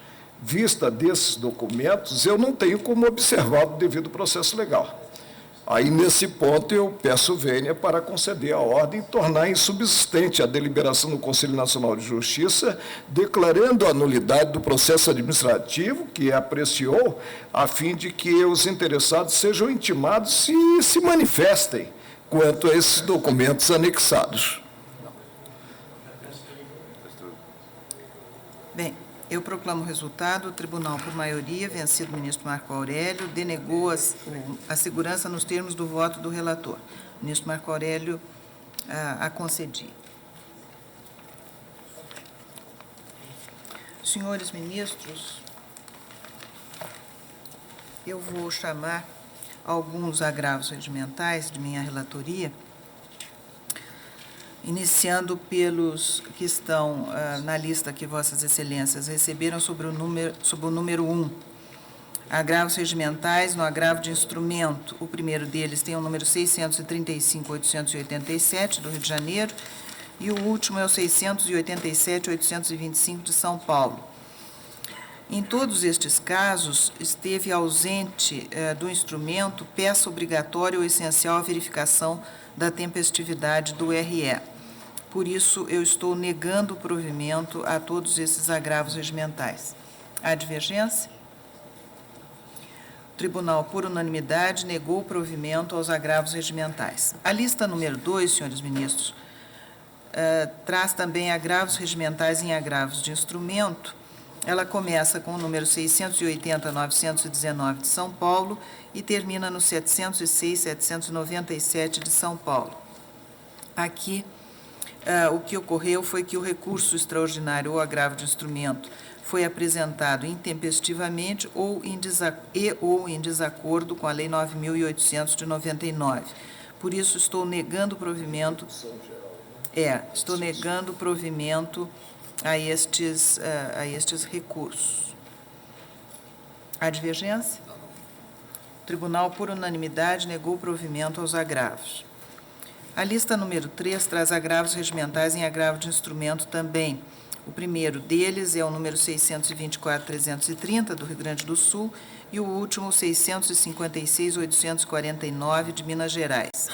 vista desses documentos, eu não tenho como observar o devido processo legal. Aí, nesse ponto, eu peço vênia para conceder a ordem e tornar insubsistente a deliberação do Conselho Nacional de Justiça, declarando a nulidade do processo administrativo que apreciou, a fim de que os interessados sejam intimados e se manifestem quanto a esses documentos anexados. Bem, eu proclamo o resultado. O tribunal, por maioria, vencido o ministro Marco Aurélio, denegou a segurança nos termos do voto do relator. O ministro Marco Aurélio a concedi. Senhores ministros, eu vou chamar alguns agravos regimentais de minha relatoria, iniciando pelos que estão na lista que Vossas Excelências receberam sob o número 1. Agravos regimentais no agravo de instrumento. O primeiro deles tem o número 635.887, do Rio de Janeiro, e o último é o 687.825, de São Paulo. Em todos estes casos, esteve ausente do instrumento peça obrigatória ou essencial à verificação da tempestividade do RE. Por isso, eu estou negando o provimento a todos esses agravos regimentais. Há divergência? O tribunal, por unanimidade, negou o provimento aos agravos regimentais. A lista número 2, senhores ministros, traz também agravos regimentais em agravos de instrumento. Ela começa com o número 680.919, de São Paulo, e termina no 706.797, de São Paulo. Aqui, o que ocorreu foi que o recurso extraordinário ou agravo de instrumento foi apresentado intempestivamente ou em desacordo com a Lei 9.800, de 99. Por isso, estou negando o provimento. Estou negando o provimento a estes recursos. Há divergência? O tribunal, por unanimidade, negou o provimento aos agravos. A lista número 3 traz agravos regimentais em agravo de instrumento também. O primeiro deles é o número 624.330, do Rio Grande do Sul, e o último, 656.849, de Minas Gerais.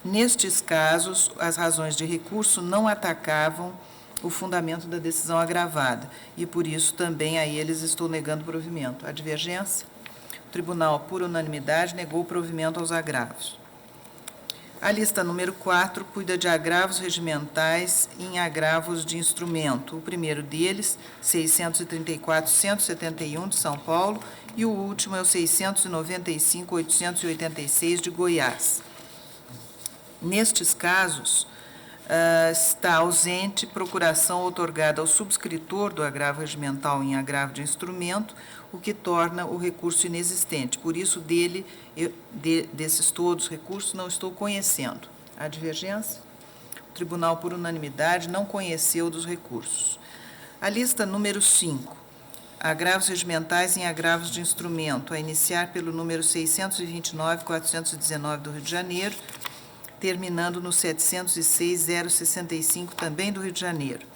Nestes casos, as razões de recurso não atacavam o fundamento da decisão agravada, e por isso também a eles estou negando o provimento. Há divergência? O tribunal, por unanimidade, negou o provimento aos agravos. A lista número 4 cuida de agravos regimentais em agravos de instrumento. O primeiro deles, 634.171, de São Paulo, e o último é o 695.886, de Goiás. Nestes casos, está ausente procuração outorgada ao subscritor do agravo regimental em agravo de instrumento, o que torna o recurso inexistente. Por isso, desses todos os recursos, não estou conhecendo. Há divergência? O tribunal, por unanimidade, não conheceu dos recursos. A lista número 5, agravos regimentais em agravos de instrumento, a iniciar pelo número 629.419 do Rio de Janeiro, terminando no 706.065 também do Rio de Janeiro.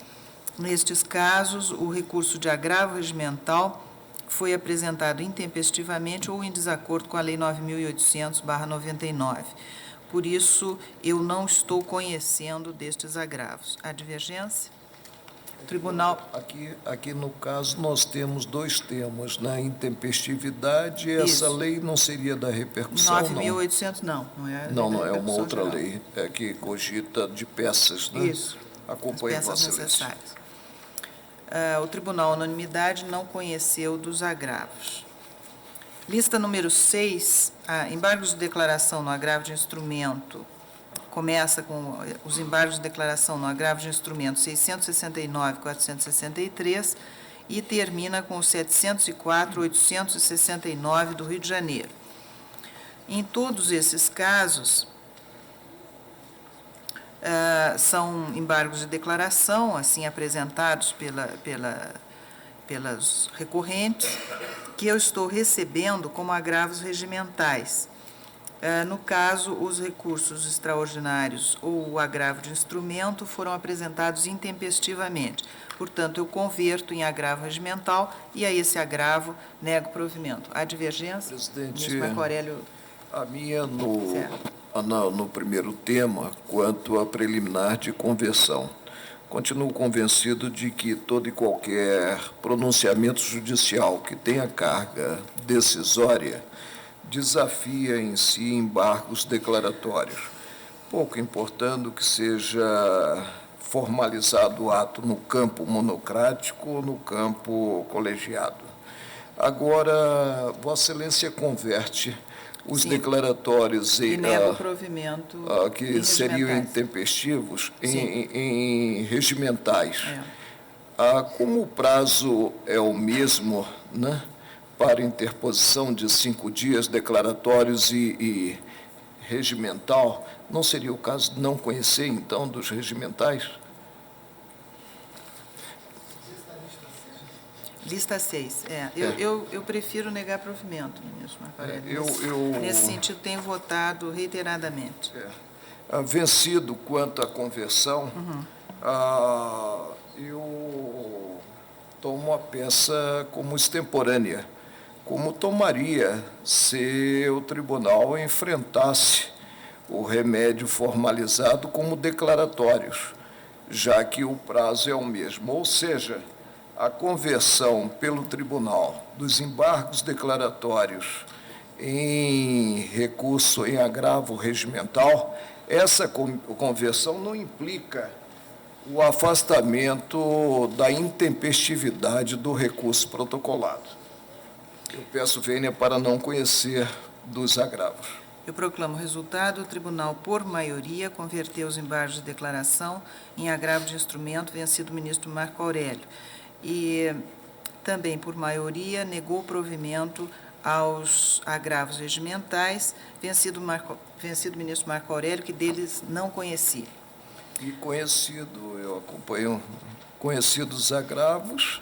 Nestes casos, o recurso de agravo regimental foi apresentado intempestivamente ou em desacordo com a Lei 9.800/99. Por isso, eu não estou conhecendo destes agravos. Há divergência? O tribunal... Aqui, no caso, nós temos dois temas, né? Intempestividade, e essa lei não seria da repercussão, 9.800, não. Não é uma outra geral. lei, que cogita de peças, né? Isso. Acompanhe As Vossa peças Excelência. necessárias. O tribunal, unanimidade, não conheceu dos agravos. Lista número 6, embargos de declaração no agravo de instrumento. Começa com os embargos de declaração no agravo de instrumento 669.463 e termina com o 704.869 do Rio de Janeiro. Em todos esses casos, são embargos de declaração, assim apresentados pelas recorrentes, que eu estou recebendo como agravos regimentais. No caso, os recursos extraordinários ou o agravo de instrumento foram apresentados intempestivamente. Portanto, eu converto em agravo regimental e a esse agravo nego provimento. Há divergência? Presidente, Marco Aurélio. a minha no primeiro tema, quanto à preliminar de conversão. Continuo convencido de que todo e qualquer pronunciamento judicial que tenha carga decisória desafia em si embargos declaratórios, pouco importando que seja formalizado o ato no campo monocrático ou no campo colegiado. Agora, Vossa Excelência converte os Sim. declaratórios E nega o provimento que seriam intempestivos em regimentais. Como o prazo é o mesmo, né, para interposição de 5 dias declaratórios e regimental, não seria o caso de não conhecer, então, dos regimentais? Lista 6. Eu prefiro negar provimento, ministro Marco Aurélio. Nesse sentido, tenho votado reiteradamente. Vencido quanto à conversão, eu tomo a peça como extemporânea, como tomaria se o tribunal enfrentasse o remédio formalizado como declaratórios, já que o prazo é o mesmo. Ou seja, a conversão pelo tribunal dos embargos declaratórios em recurso em agravo regimental, essa conversão não implica o afastamento da intempestividade do recurso protocolado. Eu peço vênia para não conhecer dos agravos. Eu proclamo o resultado. O tribunal, por maioria, converteu os embargos de declaração em agravo de instrumento, vencido o ministro Marco Aurélio. E também, por maioria, negou o provimento aos agravos regimentais, vencido o ministro Marco Aurélio, que deles não conhecia. E eu acompanho conhecidos agravos,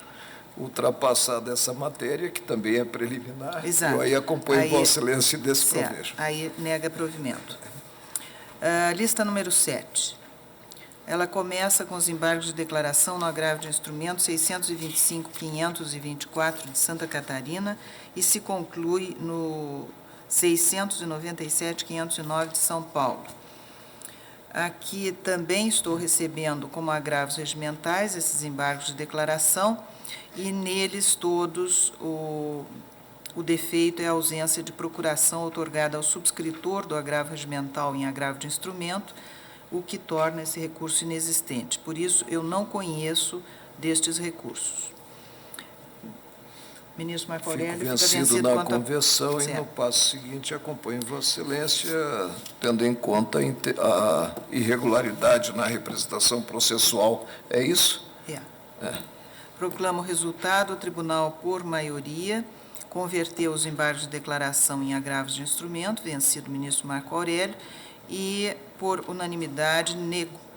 ultrapassada essa matéria, que também é preliminar. Exato. Eu aí acompanho Vossa Excelência desse provejo. Aí nega provimento. Lista número 7. Ela começa com os embargos de declaração no agravo de instrumento 625.524 de Santa Catarina e se conclui no 697.509 de São Paulo. Aqui também estou recebendo como agravos regimentais esses embargos de declaração e neles todos o defeito é a ausência de procuração outorgada ao subscritor do agravo regimental em agravo de instrumento, o que torna esse recurso inexistente. Por isso, eu não conheço destes recursos. Ministro Marco Aurélio, fica vencido na conversão e no passo seguinte acompanho Vossa Excelência, tendo em conta a irregularidade na representação processual. É isso? Proclamo o resultado. O tribunal, por maioria, converteu os embargos de declaração em agravos de instrumento, vencido o ministro Marco Aurélio, e, por unanimidade,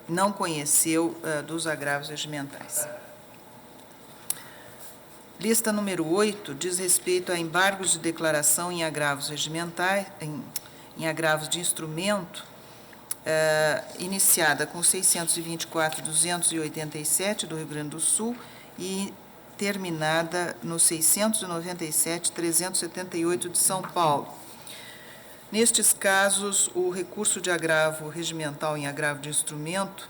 não conheceu dos agravos regimentais. Lista número 8 diz respeito a embargos de declaração em agravos regimentais, em agravos de instrumento, iniciada com 624.287 do Rio Grande do Sul e terminada no 697.378 de São Paulo. Nestes casos, o recurso de agravo regimental em agravo de instrumento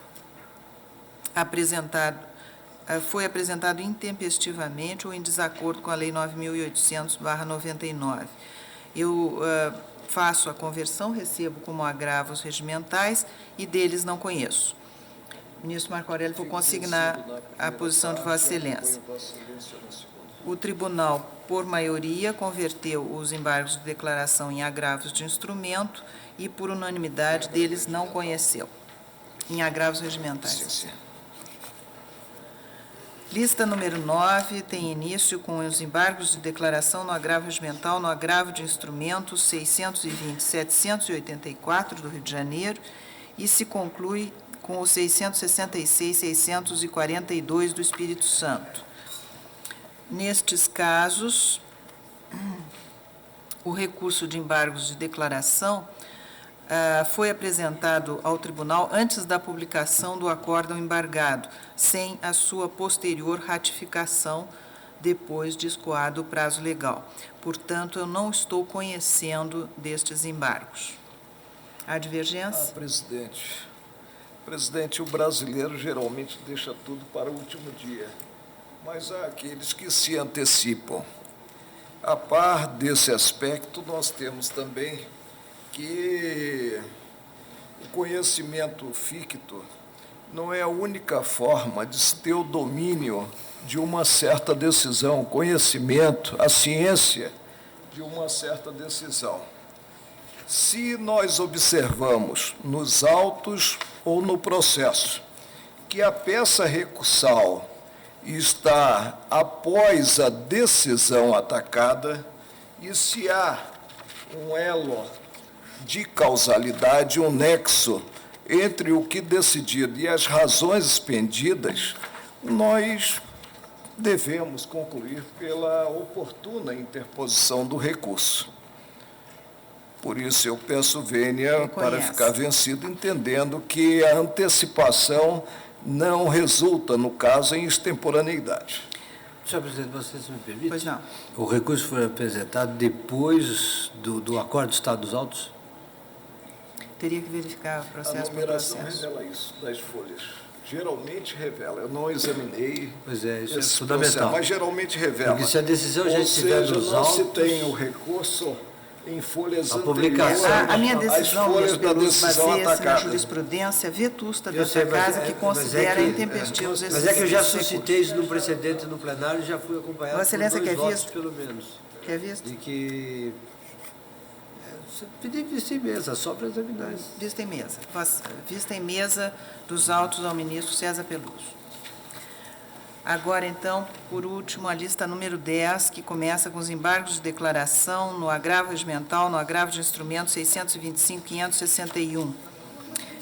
foi apresentado intempestivamente ou em desacordo com a Lei 9.800/99. Eu faço a conversão, recebo como agravos regimentais e deles não conheço. Ministro Marco Aurélio, vou consignar a posição de Vossa Excelência. O Tribunal, por maioria, converteu os embargos de declaração em agravos de instrumento e, por unanimidade, deles não conheceu, em agravos regimentais. Sim, sim. Lista número 9 tem início com os embargos de declaração no agravo regimental, no agravo de instrumentos 620.784 do Rio de Janeiro e se conclui com o 666.642 do Espírito Santo. Nestes casos, o recurso de embargos de declaração foi apresentado ao tribunal antes da publicação do acórdão embargado, sem a sua posterior ratificação, depois de escoado o prazo legal. Portanto, eu não estou conhecendo destes embargos. Há divergência? Presidente, o brasileiro geralmente deixa tudo para o último dia, mas há aqueles que se antecipam. A par desse aspecto, nós temos também que o conhecimento ficto não é a única forma de se ter o domínio de uma certa decisão, o conhecimento, a ciência de uma certa decisão. Se nós observamos nos autos ou no processo que a peça recursal está após a decisão atacada e se há um elo de causalidade, um nexo entre o que decidido e as razões expendidas, nós devemos concluir pela oportuna interposição do recurso. Por isso, eu peço vênia para ficar vencido, entendendo que a antecipação não resulta, no caso, em extemporaneidade. Senhor presidente, você se me permite? Pois não. O recurso foi apresentado depois do acordo do Estado dos Autos? Teria que verificar o processo por A numeração processo. revela isso das folhas. Geralmente revela. Eu não examinei Pois é, isso é esse fundamental. processo, mas geralmente revela. Porque se a decisão já Ou estiver seja, nos não se autos... tem o recurso em folhas A anteriores publicação. A minha às decisão, folhas ministro da Peluso, decisão baseia-se na atacada. jurisprudência vetusta Eu dessa sei, mas casa, que considera intempestivos esses Mas é que eu já recursos. suscitei isso no precedente no plenário e já fui acompanhado Vossa por Excelência 2 quer votos, visto? pelo menos. Quer visto? De que... Pedi vista em mesa, só para examinar isso. Vista em mesa. Vista em mesa dos autos ao ministro César Peluso. Agora, então, por último, a lista número 10, que começa com os embargos de declaração no agravo regimental, no agravo de instrumento 625.561.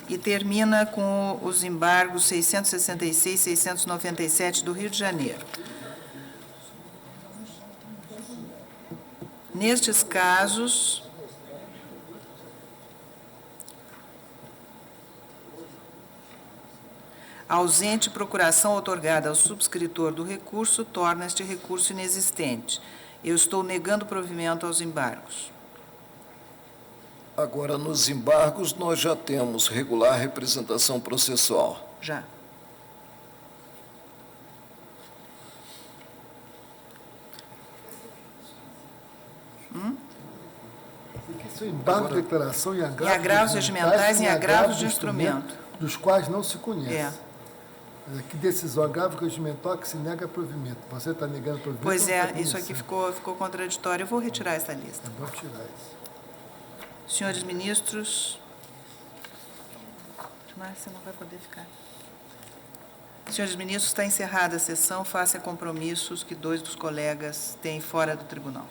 E termina com os embargos 666 e 697 do Rio de Janeiro. Nestes casos, a ausente procuração outorgada ao subscritor do recurso torna este recurso inexistente. Eu estou negando provimento aos embargos. Agora, nos embargos, nós já temos regular representação processual. Já. Isso é embargo de declaração em agravos regimentais, em agravos de instrumento, dos quais não se conhece. É. Que decisão agravo regimental que se nega provimento. Você está negando provimento? Pois ou não é, está isso aqui conhecendo? ficou contraditório. Eu vou retirar essa lista. É bom tirar isso. Senhores ministros. Mas você não vai poder ficar. Senhores ministros, está encerrada a sessão. Faça compromissos que 2 dos colegas têm fora do tribunal.